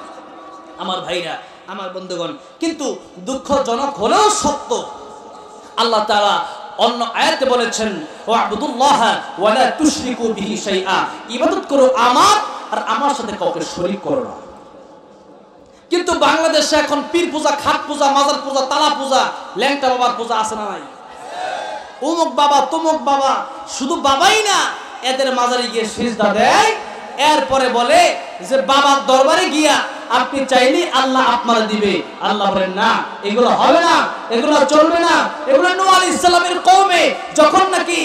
আমার ভাইরা, আমার বন্ধুগণ। কিন্তু দুঃখজনক হলেও সত্য, আল্লাহ তাআলা অন্য আয়াতে বলেছেন ওয়াবুদুল্লাহ ওয়া লা তুশরিকু বিহি শাইআ, ইবাদত করো আমার আর আমার সাথে কাউকে শরীক করো না। কিন্তু বাংলাদেশে এখন পীর পূজা, খাট পূজা, মাজার পূজা, তালা পূজা, ল্যাংটা বাবার পূজা আছে না নাই? অমুক বাবা তমুক বাবা, শুধু বাবাই না, এদের মাজারে গিয়ে সিজদা দেয়, এরপরে বলে যে বাবার দরবারে গিয়া আপনি চাইলে আল্লাহ আপনারা দিবে। আল্লাহ বলেন না, এগুলো হবে না, এগুলো চলবে না। এগুলো নূহ আলাইহিস সালামের কওমে যখন নাকি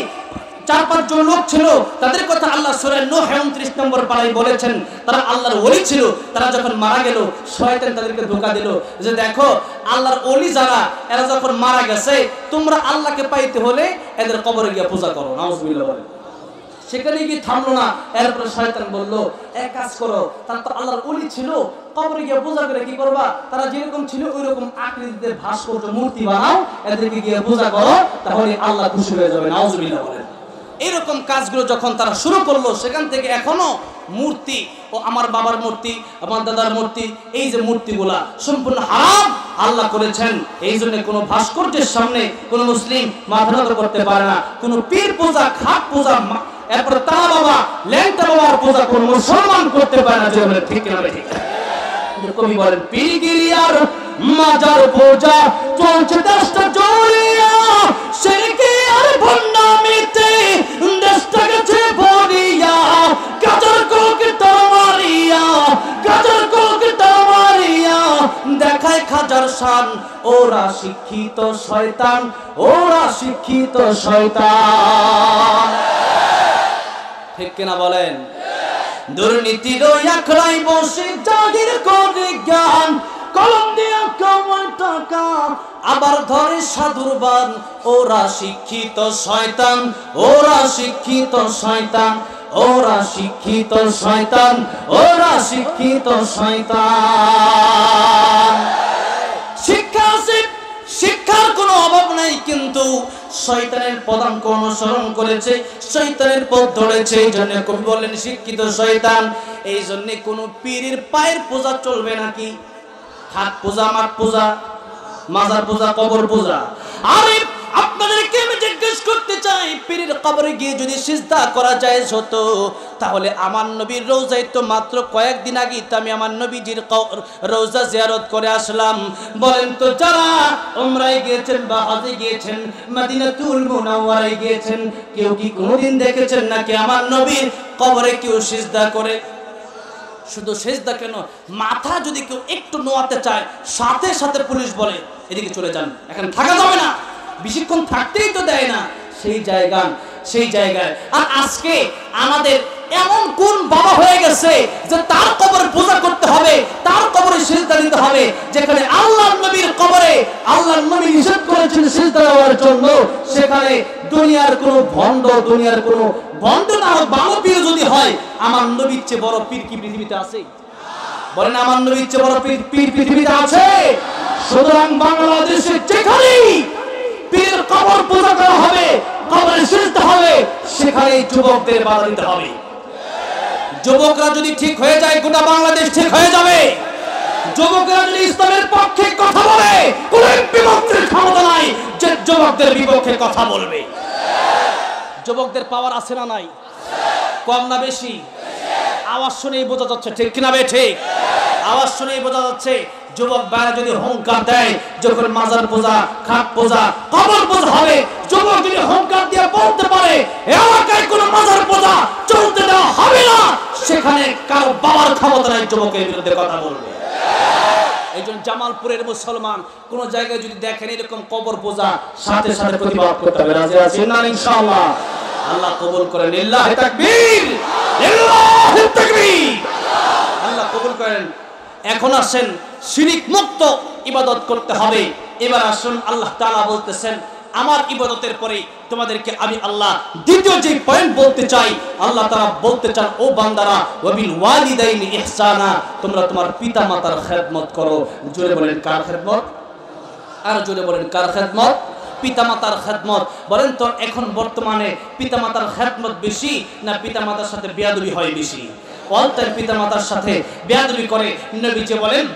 4-5 জন লোক ছিল, তাদের কথা আল্লাহ সূরা নূহ 29 নম্বর পারায় বলেছেন। তারা আল্লাহর ওলি ছিল, তারা যখন মারা গেল শয়তান তাদেরকে ধোঁকা দিল যে দেখো আল্লাহর ওলি যারা, এরা যখন মারা গেছে তোমরা আল্লাহকে পাইতে হলে এদের কবরে গিয়ে পূজা করো। নাউজুবিল্লাহ বলে। সেখানে গিয়ে থামলো না, এরপরে শয়তান বলল এক কাজ করো, তারা তো আল্লাহর ওলি ছিল, কবরে গিয়ে পূজা করে কি করবা? তারা যেরকম ছিল ওইরকম আকৃতিতে ভাস্কর্য মূর্তি বানাও, এদেরকে গিয়ে পূজা করো, তাহলে আল্লাহ খুশি হয়ে যাবে। নাউজুবিল্লাহ বলেন। এরকম কাজগুলো যখন তারা শুরু করলো, সেখান থেকে এখনো মূর্তি, ও আমার বাবার মূর্তি, আমার দাদার মূর্তি, এই যে মূর্তিগুলা সম্পূর্ণ হারাম আল্লাহ করেছেন। এই জন্য কোনো ভাস্কর্যের সামনে কোনো মুসলিম মাথা নত করতে পারে না। কোনো পীর পূজা, খাট পূজা, এরপরে তারা বাবা, ল্যাংটা বাবার পূজা কোনো মুসলমান করতে পারে না। যে বলে ঠিক না? ঠিক। কবি বলেন পীরগিরি আর মাজার পূজা চলছে দেশটা জড়িয়া, শিরকে আর ভণ্ডামিতে দেশটা গেছে ভরিয়া, গাজার কোকে তামারিয়া, গাজার কোকে তামারিয়া, দেখায় খাজার শান, ওরা শিক্ষিত শয়তান, ওরা শিক্ষিত শয়তান। ঠিক কিনা বলেন? দুর্নীতির আখড়ায় বসে জাহির করে জ্ঞান, কলম দিয়া কামায় টাকা, আবার ধরে সাধুর বান, ওরা শিক্ষিত শয়তান, ওরা শিক্ষিত শয়তান, ওরা শিক্ষিত শয়তান, ওরা শিক্ষিত শয়তান। শিক্ষা আছে, শিক্ষার কোনো অভাব নাই, কিন্তু শয়তানের পদাঙ্ক অনুসরণ করেছে, শয়তানের পথ ধরেছে। এই জন্য কবি বলেন শিক্ষিত শয়তান। এই জন্য কোনো পীরের পায়ের পূজা চলবে নাকি? হাত পূজা, মাঠ পূজা, মাজার পূজা, কবর পূজা। আরে আপনাদেরকে আমি জিজ্ঞেস করতে চাই, পীরের কবরে গিয়ে যদি সিজদা করা যায় হতো, তাহলে আমার নবীর রওজায় তো মাত্র কয়েকদিন আগে তো আমি আমার নবীজির রওজা জিয়ারত করে আসলাম। বলেন তো যারা উমরায় গিয়েছেন বা হজে গিয়েছেন, মদিনাতুল মুনাওয়ারায় গিয়েছেন, কেউ কি কোনোদিন দেখেছেন নাকি আমার নবীর কবরে কেউ সিজদা করে? শুধু সিজদা কেন, মাথা যদি কেউ একটু নোয়াতে চায়, সাথে সাথে পুলিশ বলে এদিকে চলে যান, এখানে থাকা যাবে না, বেশিক্ষণ থাকতেই তো দেয় না। সেই জায়গায় আর আজকে আমাদের এমন কোন বাবা হয়ে গেছে যে তার কবরে পূজা করতে হবে, তার কবরে সিজদা দিতে হবে, যেখানে আল্লাহর নবীর কবরে আল্লাহর নবী নিষেধ করেছেন সিজদা দেওয়ার জন্য, সেখানে দুনিয়ার কোনো ভণ্ড, দুনিয়ার কোনো ভণ্ড না হোক, ভালো পীর যদি হয়, আমার নবীর চেয়ে বড় পীর কি পৃথিবীতে আছে? বলেন আমার নবীর চেয়ে বড় পীর পৃথিবীতে আছে? সুতরাং বাংলাদেশে যেখানেই পীরের কবর পূজা করা হবে, কবরে সিজদা হবে, সেখানে যুবকদের বাধা দিতে হবে। যুবকরা যদি ঠিক হয়ে যায়, গোটা বাংলাদেশ ঠিক হয়ে যাবে। যুবকরা যদি ইসলামের পক্ষে কথা বলে, কোন বিপক্ষের ক্ষমতা নাই যে যুবকদের বিপক্ষে কথা বলবে। যুবকদের পাওয়ার আছে না নাই? কম না বেশি? আওয়াজ শুনেই বোঝা যাচ্ছে, ঠিক কিনা বে ঠিক? আওয়াজ শুনেই বোঝা যাচ্ছে। যুবক ভাইরা যদি হুঙ্কার দেয়, যখন মাজার পূজা, খাট পূজা, কবর পূজা হবে, যুবক যদি হুঙ্কার দিয়ে বলতে পারে এলাকায় কোনো মাজার পূজা চলতে দেওয়া হবে না, সেখানে কারো বাবার ক্ষমতা নাই যুবকের বিরুদ্ধে কথা বলবে। এই জন্য জামালপুরের মুসলমান কোন জায়গায় যদি দেখেন এরকম কবর পূজা, সাথে সাথে প্রতিবাদ করতে হবে। রাজি আছেন না? ইনশাআল্লাহ আল্লাহ কবুল করেন। লিল্লাহি তাকবীর, লিল্লাহি তাকবীর। আল্লাহ কবুল করেন। এখন আসেন শিরিক মুক্ত ইবাদত করতে হবে। এবার আসুন, আল্লাহ তাআলা বলতেছেন আমার ইবাদতের পরে তোমাদেরকে আমি আল্লাহ দ্বিতীয় যে পয়েন্ট বলতে চাই, আল্লাহ তাআলা বলতে চান ও বান্দারা ওয়াবিল ওয়ালিদাইনি ইহসানা, তোমরা তোমার পিতা মাতার খেদমত করো। জোরে বলেন কার খেদমত? আর জোরে বলেন কার খেদমত? পিতামাতার খেদমত। বলেন তো এখন বর্তমানে পিতামাতার খেদমত বেশি না পিতামাতার সাথে বেয়াদবি হয় বেশি? অল্পের পিতামাতার সাথে বেয়াদবি করে। নবীজি বলেন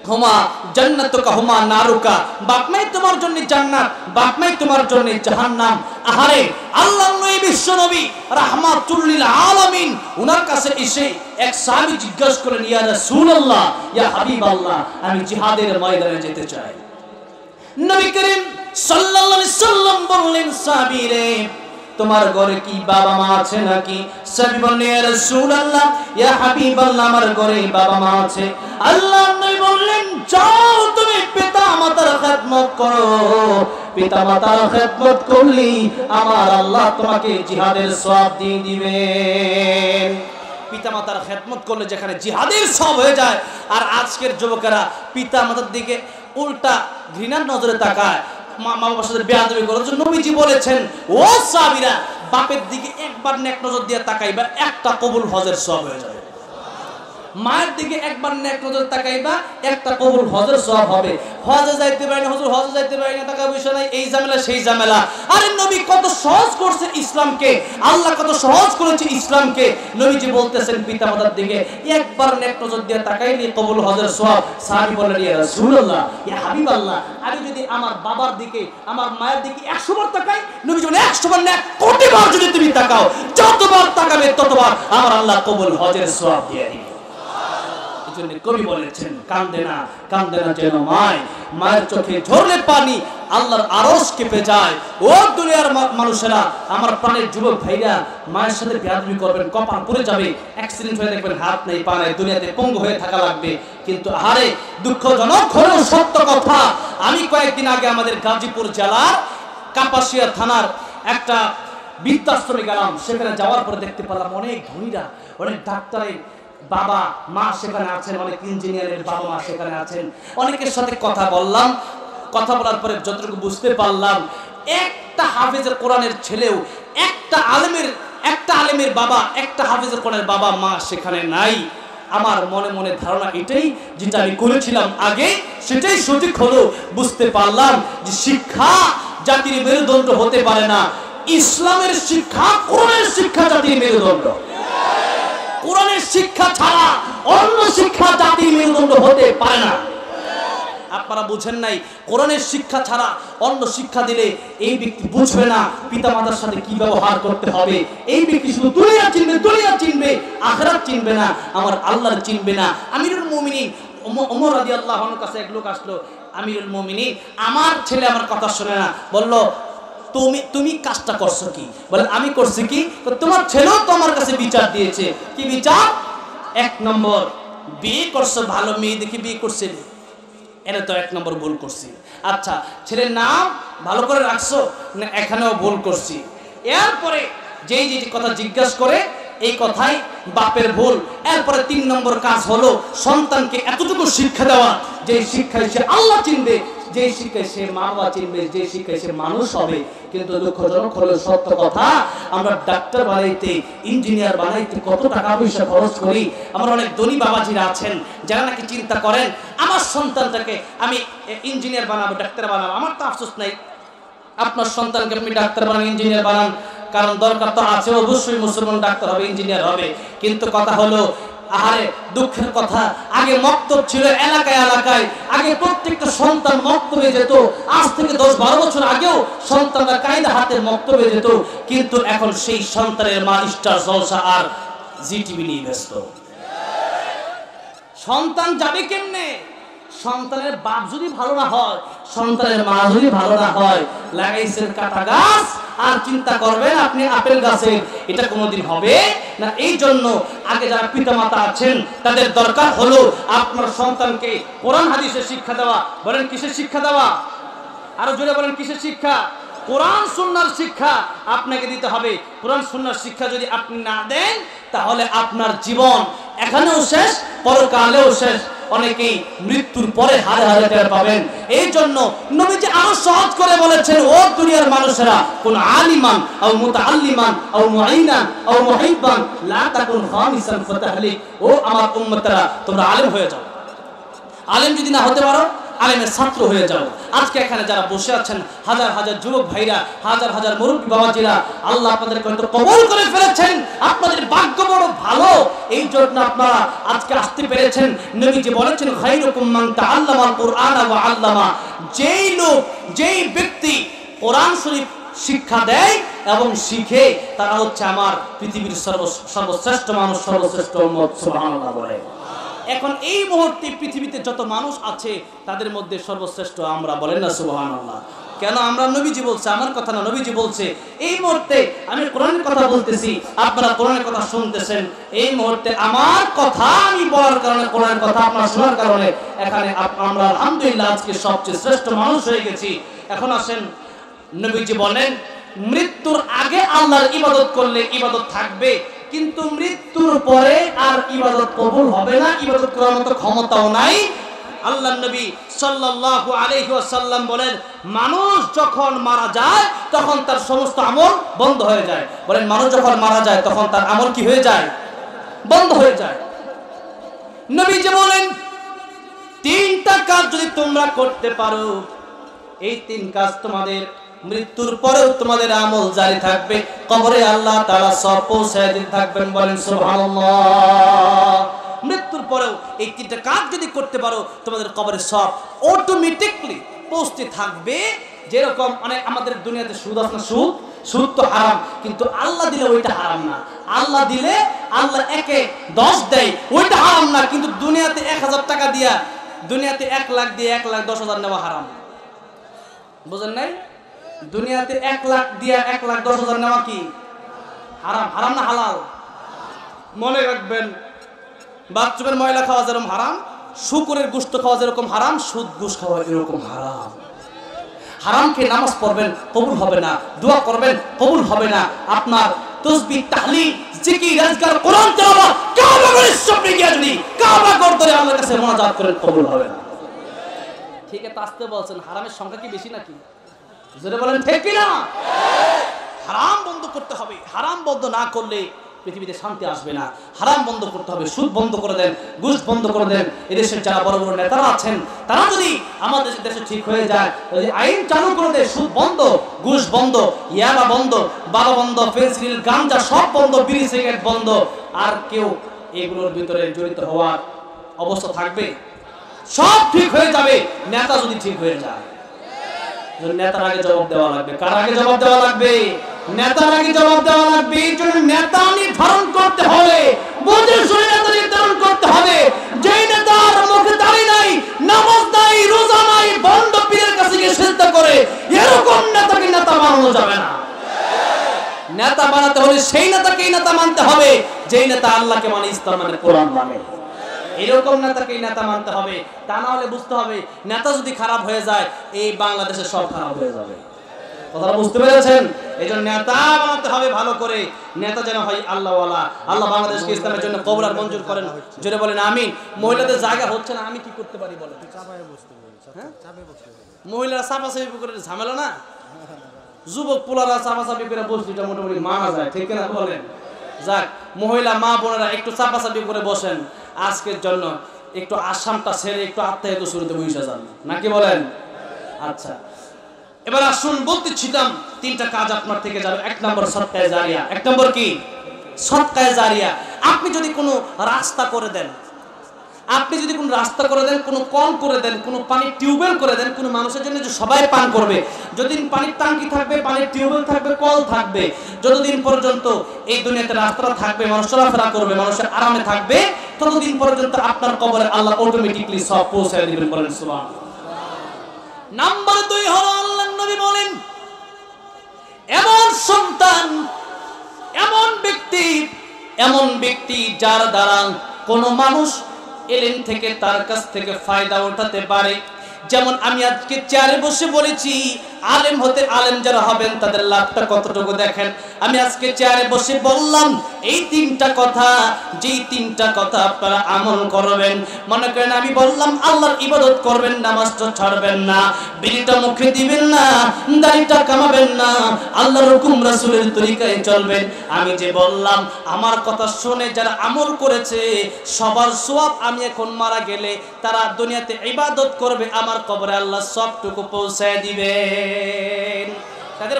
হুমা জান্নাতুকা হুমা নারুকা, বাপ মাই তোমার জন্য জান্নাত, বাপ মাই তোমার জন্য জাহান্নাম। আহারে আল্লাহর নবী বিশ্ব নবী রাহমাতুল লিল আলামিন, উনার কাছে এসে এক সাহাবী জিজ্ঞাসা করেন, ইয়া রাসূলুল্লাহ, ইয়া হাবিবাল্লাহ, আমি জিহাদের ময়দানে যেতে চাই। নবী করিম সাল্লাল্লাহু আলাইহি সাল্লাম বললেন, সাহাবী রে তোমার ঘরে কি বাবা মা আছে নাকি? সাহাবী বললেন, ইয়া রাসূলুল্লাহ, ইয়া হাবিবাল্লাহ, আমার ঘরে বাবা মা আছে। আল্লাহর নবী বললেন, যাও তুমি পিতা মাতার খেদমত করো, পিতা মাতার খেদমত করলে আমার আল্লাহ তোমাকে জিহাদের সওয়াব দিয়ে দিবেন। পিতা মাতার খেদমত করলে যেখানে জিহাদের সওয়াব হয়ে যায়, আর আজকের যুবকেরা পিতা মাতার দিকে উল্টা ঘৃণার নজরে তাকায়, মা বাবার সাথে বেয়াদবি করার জন্য নবীজি বলেছেন, ও সাহাবীরা, বাপের দিকে একবার নেক নজর দিয়ে তাকাইবা, একটা কবুল হজের সওয়াব হয়ে যাবে। মায়ের দিকে একবার নেক নজর তাকাইবা, একটা কবুল হজের সওয়াব হবে। হজে যাইতে পারি না হুজুর, হজে যাইতে পারি না, টাকা পয়সা নাই, এই ঝামেলা সেই ঝামেলা। আরে নবী কত সহজ করছে ইসলামকে, আল্লাহ কত সহজ করেছে ইসলামকে। নবীজি বলতেছেন পিতামাতার দিকে একবার নেক নজর দিয়ে তাকাইলে কবুল হজের সওয়াব। সাহাবী বললেন, ইয়া রাসূলুল্লাহ, ইয়া হাবিবাল্লাহ, আমি যদি আমার বাবার দিকে আমার মায়ের দিকে 100 বার তাকাই, নবীজি বলেন 100 বার না, 1 কোটি বার যদি তুমি তাকাও, যতবার তাকাবে ততবার আমার আল্লাহ কবুল হজের সওয়াব দিয়ে দিবেন। কবি বলেছেন, কান্দে না যেন মায়ের চোখে ঝরলে পানি আল্লাহর আরশ কেঁপে যায়। ও দুনিয়ার মানুষেরা, আমার প্রাণের যুবক ভাইরা, মায়ের সাথে বেয়াদবি করবেন, কপাল পুড়ে যাবে, অ্যাক্সিডেন্ট হয়ে দেখবেন হাত নেই পা নেই, দুনিয়াতে পঙ্গু হয়ে থাকা লাগবে। কিন্তু আহারে দুঃখজনক হলেও সত্য কথা, আমি কয়েকদিন আগে আমাদের গাজীপুর জেলার কাপাসিয়া থানার একটা বৃদ্ধাশ্রমে গেলাম। সেখানে যাওয়ার পরে দেখতে পেলাম অনেক ধনীরা, অনেক ডাক্তারের বাবা মা সেখানে আছেন, অনেক ইঞ্জিনিয়ারের বাবা মা সেখানে আছেন। অনেকের সাথে কথা বললাম, কথা বলার পরে যতটুকু বুঝতে পারলাম, একটা হাফেজের কোরআনের ছেলেও, একটা আলেমের বাবা, একটা হাফেজের কোরআনের বাবা মা সেখানে নাই। আমার মনে মনে ধারণা এটাই, যেটা আমি করেছিলাম আগে সেটাই সঠিক হলো। বুঝতে পারলাম যে শিক্ষা জাতির মেরুদণ্ড হতে পারে না, ইসলামের শিক্ষা, কোরআনের শিক্ষা জাতির মেরুদণ্ড। কোরআনের শিক্ষা ছাড়া অন্য শিক্ষা জাতির মেরুদণ্ড হতে পারে না। আপনারা বুঝেন নাই, কোরআনের শিক্ষা ছাড়া অন্য শিক্ষা দিলে এই ব্যক্তি বুঝবে না পিতামাতার সাথে কি ব্যবহার করতে হবে। এই ব্যক্তি শুধু দুনিয়া চিনবে, আখিরাত চিনবে না, আমার আল্লাহর চিনবে না। আমিরুল মুমিনিন ওমর রাদিয়াল্লাহু আনহুর কাছে এক লোক আসলো, আমিরুল মুমিনিন, আমার ছেলে আমার কথা শুনে না। বলল, তুমি কাজটা করছো কি? বলে, আমি করছি কি? তোমার ছেলেও তো আমার কাছে বিচার দিয়েছে। কি বিচার? 1 নম্বর, বিয়ে করছো, ভালো মেয়ে দেখে বিয়ে করছে, এটা তো 1 নম্বর ভুল করছি। আচ্ছা, ছেলের নাম ভালো করে রাখছো না? এখানেও ভুল করছি। এরপরে যেই কথা জিজ্ঞাসা করে এই কথাই বাপের ভুল। এরপরে 3 নম্বর কাজ হলো সন্তানকে এতটুকু শিক্ষা দেওয়া, যে শিক্ষায় সে আল্লাহ চিনবে, যে শিক্ষায় সে মা বাবা চিনবে, যে শিক্ষায় সে মানুষ হবে। কিন্তু দুঃখজনক হলো সত্য কথা, আমরা ডাক্তার বানাইতে, ইঞ্জিনিয়ার বানাইতে কত টাকা পয়সা খরচ করি। আমার অনেক ধনী বাবাজিরা আছেন যারা নাকি চিন্তা করেন, আমার সন্তানটাকে আমি ইঞ্জিনিয়ার বানাবো, ডাক্তার বানাবো। আমার তো আফসোস নাই, আপনার সন্তানকে আপনি ডাক্তার বানান, ইঞ্জিনিয়ার বানান, কারণ দরকার তো আছে, অবশ্যই মুসলমান ডাক্তার হবে, ইঞ্জিনিয়ার হবে। কিন্তু কথা হলো, আহারে দুঃখের কথা, আগে মক্তব ছিল এলাকায়, আগে প্রত্যেকটা সন্তান মক্তবে যেত। আজ থেকে 10-12 বছর আগেও সন্তানরা কায়দা হাতে মক্তবে যেত। কিন্তু এখন সেই সন্তানের মা স্টার জলসা আর জিটিভি নিয়ে ব্যস্ত। সন্তান যাবে কেমনে? সন্তানের বাপ যদি ভালো না হয়, সন্তানের মা যদি ভালো না হয়, লাগাইছেন কাঁটা গাছ আর চিন্তা করবেন আপনি আপেল গাছে, এটা কোনোদিন হবে না। এই জন্য আগে যারা পিতামাতা আছেন তাদের দরকার হলো আপনার সন্তানকে কোরআন হাদিসের শিক্ষা দেওয়া। বলেন কিসের শিক্ষা দেওয়া? আরো জোরে বলেন কিসের শিক্ষা? কোরআন সুন্নাহর শিক্ষা আপনাকে দিতে হবে। কোরআন সুন্নাহর শিক্ষা যদি আপনি না দেন, তাহলে আপনার জীবন এখানেও শেষ, পরকালেও শেষ। অনেকেই মৃত্যুর পরে হারে হারে টের পাবেন। এই জন্য নবীজি আরো সহজ করে বলেছেন, ও দুনিয়ার মানুষেরা, কোন আলিমান আও মুতাআল্লিমান আও মুঈনান আও মুহিব্বান লা তাকুন খামিসান ফাতাহলিক। ও আমার উম্মতরা, তোমরা আলেম হয়ে যাও। আলেম যদি না হতে পারো, আলেমের ছাত্র হয়ে যাও। আজকে এখানে যারা বসে আছেন, হাজার হাজার যুবক ভাইরা, হাজার হাজার মুরব্বী বাবাজিরা, আল্লাহ আপনাদেরকে হয়তো কবুল করে ফেলেছেন। আপনাদের ভাগ্য বড় ভালো, এই জন্য আপনারা আজকে আসতে পেরেছেন। নবীজি বলেছেন, খায়রুকুম মান তাআল্লামাল কুরআন ওয়া আল্লামা। যেই লোক, যেই ব্যক্তি কোরআন শরীফ শিক্ষা দেয় এবং শিখে, তারা হচ্ছে আমার পৃথিবীর সর্বশ্রেষ্ঠ মানুষ, সর্বশ্রেষ্ঠ উম্মত। সুবহানাল্লাহ বলে। এখন এই মুহূর্তে পৃথিবীতে যত মানুষ আছে তাদের মধ্যে সর্বশ্রেষ্ঠ আমরা, বলেন না সুবহানাল্লাহ। কেন? আমরা, নবীজি বলছে, আমার কথা না, নবীজি বলছে। এই মুহূর্তে আমি কোরআনের কথা বলতেছি, আপনারা কোরআনের কথা শুনতেছেন। এই মুহূর্তে আমার কথা আমি বলার কারণে, কোরআনের কথা আপনারা শোনার কারণে এখানে আমরা আলহামদুলিল্লাহ আজকে সবচেয়ে শ্রেষ্ঠ মানুষ হয়ে গেছি। এখন আসেন, নবীজি বলেন, মৃত্যুর আগে আল্লাহর ইবাদত করলে ইবাদত থাকবে, কিন্তু মৃত্যুর পরে আর ইবাদত কবুল হবে না, ইবাদত করার মতো ক্ষমতাও নাই। আল্লাহর নবী সাল্লাল্লাহু আলাইহি ওয়াসাল্লাম বলেন, মানুষ যখন মারা যায় তখন তার সমস্ত আমল বন্ধ হয়ে যায়। বলেন, মানুষ যখন মারা যায় তখন তার আমল কি হয়ে যায়? বন্ধ হয়ে যায়। নবীজি বলেন, তিনটা কাজ যদি তোমরা করতে পারো, এই তিন কাজ তোমাদের মৃত্যুর পরেও তোমাদের আমল জারি থাকবে, কবরে আল্লাহ তাআলা সব পৌঁছায় দিতে থাকবেন। বলেন সুবহানাল্লাহ। মৃত্যুর পরেও এই তিনটা কাজ যদি করতে পারো, তোমাদের কবরে সব অটোমেটিকলি পৌঁছতে থাকবে। যেরকম মানে আমাদের দুনিয়াতে সুদ আছে না, সুদ তো হারাম, কিন্তু আল্লাহ দিলে ওইটা হারাম না। আল্লাহ দিলে, আল্লাহ একে 10 দেয়, ওইটা হারাম না। কিন্তু দুনিয়াতে 1000 টাকা দিয়া, দুনিয়াতে 1 লাখ দিয়ে 1,10,000 নেওয়া হারাম। বুঝেন নাই? দুনিয়াতে 1 লাখ দিয়া 1,10,000 নেওয়া কি হারাম? হারাম না হালাল? মনে রাখবেন, বাথরুমের ময়লা খাওয়া যেরকম হারাম, শুকরের গোশত খাওয়া যেরকম হারাম, সুদ ঘুষ খাওয়া এরকম হারাম। হারাম খেয়ে নামাজ পড়বেন, কবুল হবে না। দোয়া করবেন, কবুল হবে না। আপনার তাসবিহ, তাহলিল, জিকির, আজকার, কোরআন তেলাওয়াত, কাবা ঘরের সামনে গিয়ে যদি কাবা ঘর ধরে আল্লাহর কাছে মুনাজাত করেন, কবুল হবে না। ঠিক আছে, আসতে বলছেন, হারামের সংখ্যা কি বেশি নাকি? জোরে বলেন ঠিক কি না? হারাম বন্ধ করতে হবে। হারাম বন্ধ না করলে পৃথিবীতে শান্তি আসবে না। হারাম বন্ধ করতে হবে। সুদ বন্ধ করে দেন, ঘুষ বন্ধ করে দেন। এদেশের যারা বড় বড় নেতারা আছেন, তারা যদি আমাদের দেশে ঠিক হয়ে যায়, যদি আইন চালু করে দেয়, সুদ বন্ধ, ঘুষ বন্ধ, ইয়াবা বন্ধ, বাবা বন্ধ, ফেন্সিল, গাঞ্জা সব বন্ধ, বিড়ি সিগারেট বন্ধ, আর কেউ এগুলোর ভিতরে জড়িত হওয়ার অবস্থা থাকবে? সব ঠিক হয়ে যাবে নেতা যদি ঠিক হয়ে যায়। নেতার আগে জবাব দেওয়া লাগবে। কার আগে জবাব দেওয়া লাগবে? নেতার আগে জবাব দেওয়া লাগবে। এই জন্য নেতা নির্ধারণ করতে হবে, বুঝে শুনে নেতা নির্ধারণ করতে হবে। যেই নেতার মুখে দাড়ি নাই, নামাজ নাই, রোজা নাই, বন্ধ পীরের কাছে গিয়ে সিজদা করে, এরকম নেতাকে নেতা বানানো যাবে না। নেতা বানাতে হলে সেই নেতাকেই নেতা মানতে হবে, যেই নেতা আল্লাহকে মানে, ইসলাম মানে, কোরআন মানে। এরকম নেতাকেই নেতা মানতে হবে। তা না হলে বুঝতে হবে, নেতা যদি খারাপ হয়ে যায়, এই বাংলাদেশে সব খারাপ হয়ে যাবে। কথাটা বুঝতে পেরেছেন? এই জন্য নেতা বানাতে হবে ভালো করে। নেতা যেন হয় আল্লাহওয়ালা। আল্লাহ বাংলাদেশকে ইসলামের জন্য কবুল আর মঞ্জুর করেন। জোরে বলেন আমিন। মহিলাদের জায়গা হচ্ছে না, আমি কি করতে পারি বলেন? মহিলারা চাপাচাপি করে ঝামেলা না, যুবক পোলারা চাপাচাপি করে বসলিটা মোটামুটি মানা যায়, ঠিক না বলেন? যাক, মহিলা মা বোনেরা একটু চাপাচাপি করে বসেন। আজকের জন্য একটু আসামটা ছেড়ে একটু আত্মাহিত শুরুতে বসে যান, নাকি বলেন? আচ্ছা, এবার আসুন, বলতেছিলাম তিনটা কাজ আপনার থেকে যাবে। 1 নম্বর সদকায়ে জারিয়া। 1 নম্বর কি? সদকায়ে জারিয়া। আপনি যদি কোনো রাস্তা করে দেন, আপনি যদি কোনো রাস্তা করে দেন, কোনো কল করে দেন, কোনো পানির টিউবওয়েল করে দেন, কোনো মানুষের জন্য যে সবাই পান করবে, যতদিন পানির ট্যাঙ্কি থাকবে, পানির টিউবওয়েল থাকবে, কল থাকবে, যতদিন পর্যন্ত এই দুনিয়াতে রাস্তাটা থাকবে, মানুষ চলাফেরা করবে, মানুষের আরামে থাকবে, ততদিন পর্যন্ত আপনার কবরে আল্লাহ অটোমেটিকলি সব পৌঁছায় দিবেন। বলেন সুবহানাল্লাহ। নাম্বার 2 হলো, আল্লাহর নবী বলেন, এমন সন্তান, এমন ব্যক্তি যার দ্বারা কোনো মানুষ এলেন থেকে তার কাছ থেকে ফায়দা উঠাতে পারে। যেমন আমি আজকে চেয়ারে বসে বলেছি, আলেম হতে, আলেম যারা হবেন তাদের লাভটা কতটুকু দেখেন। আমি আজকে চেয়ারে বসে বললাম, এই তিনটা কথা, যেই তিনটা কথা আপনারা আমল করবেন, মনে করেন আমি বললাম আল্লাহর ইবাদত করবেন, নামাজটা ছাড়বেন না, বিড়িটা মুখে দিবেন না, দাড়িটা কামাবেন না, আল্লাহর হুকুম রাসূলের তরিকায় চলবেন। আমি যে বললাম আমার কথা শুনে যারা আমল করেছে সবার সওয়াব আমি এখন মারা গেলে তারা দুনিয়াতে ইবাদত করবে, আমার কবরে আল্লাহ সবটুকু পৌঁছায় দিবেন। তাদের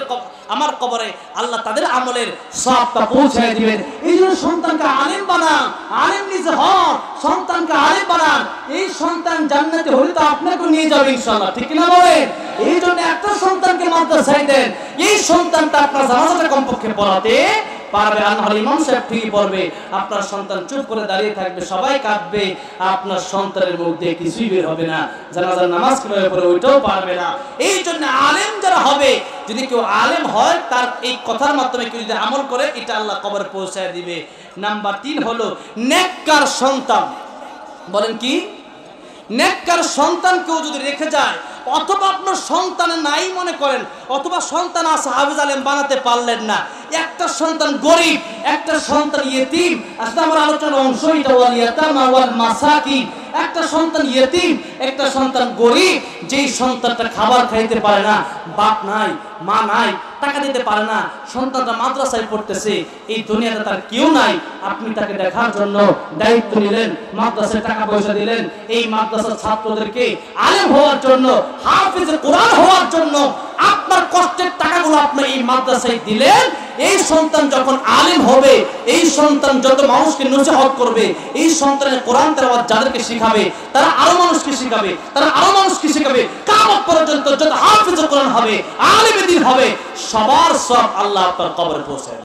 আমার কবরে আল্লাহ তাদের আমলের সবটা পৌঁছায় দিবেন। এই জন্য সন্তানকে আলেম বানান, আলেম নিজে হন, সন্তানকে আলেম বানান। এই সন্তান জান্নাতে হলে তো আপনাকে নিয়ে যাবে ইনশাআল্লাহ, ঠিক না বলেন? এই জন্য একটা সন্তানকে মাদ্রাসায় দেন, এই সন্তানটা আপনার জানাজাটা কমপক্ষে পড়াতে পারবে। আনহর ইমাম সাহেব ঠিকই পড়বে, আপনার সন্তান চুপ করে দাঁড়িয়ে থাকবে, সবাই কাঁদবে, আপনার সন্তানের মুখ দিয়ে কিছুই বের হবে না, জানাজার নামাজ কিভাবে পড়ে ওইটাও পারবে না। এই জন্য আলেম যারা হবে, যদি কেউ আলেম হয় তার এই কথার মাধ্যমে কেউ যদি আমল করে এটা আল্লাহ কবরে পৌঁছায় দিবে। নাম্বার 3 হলো নেককার সন্তান। বলেন কি? নেককার সন্তান কেউ যদি রেখে যায়, অথবা আপনার সন্তান নাই মনে করেন, অথবা সন্তান আছে হাফেজ আলেম বানাতে পারলেন না, একটা সন্তান গরিব, একটা সন্তান ইয়েতিম, আসলে আমার আলোচনার অংশ এটা, ওয়াল ইয়াতামা ওয়াল মাসাকিন। একটা সন্তান ইয়েতিম, একটা সন্তান গরিব, যেই সন্তানটা খাবার খাইতে পারে না, বাপ নাই, মা নাই, টাকা দিতে পারে না, সন্তানটা মাদ্রাসায় পড়তেছে, এই দুনিয়াতে তার কেউ নাই, আপনি তাকে দেখার জন্য দায়িত্ব নিলেন, মাদ্রাসায় টাকা পয়সা দিলেন, এই মাদ্রাসার ছাত্রদেরকে আলেম হওয়ার জন্য, হাফেজ কোরআন হওয়ার জন্য আপনার কষ্টের টাকাগুলো আপনি এই মাদ্রাসায় দিলেন। এই সন্তান যখন আলেম হবে, এই সন্তান যত মানুষকে নসিহত করবে, এই সন্তানের কোরআন তেলাওয়াত যাদেরকে শিখাবে তারা আরো মানুষকে শিখাবে, তারা আরো মানুষকে শিখাবে, কিয়ামত পর্যন্ত যত হাফেজ কোরআন হবে, আলেম দ্বীন হবে, সবার সব আল্লাহ আপনার কবরে পৌঁছাবে।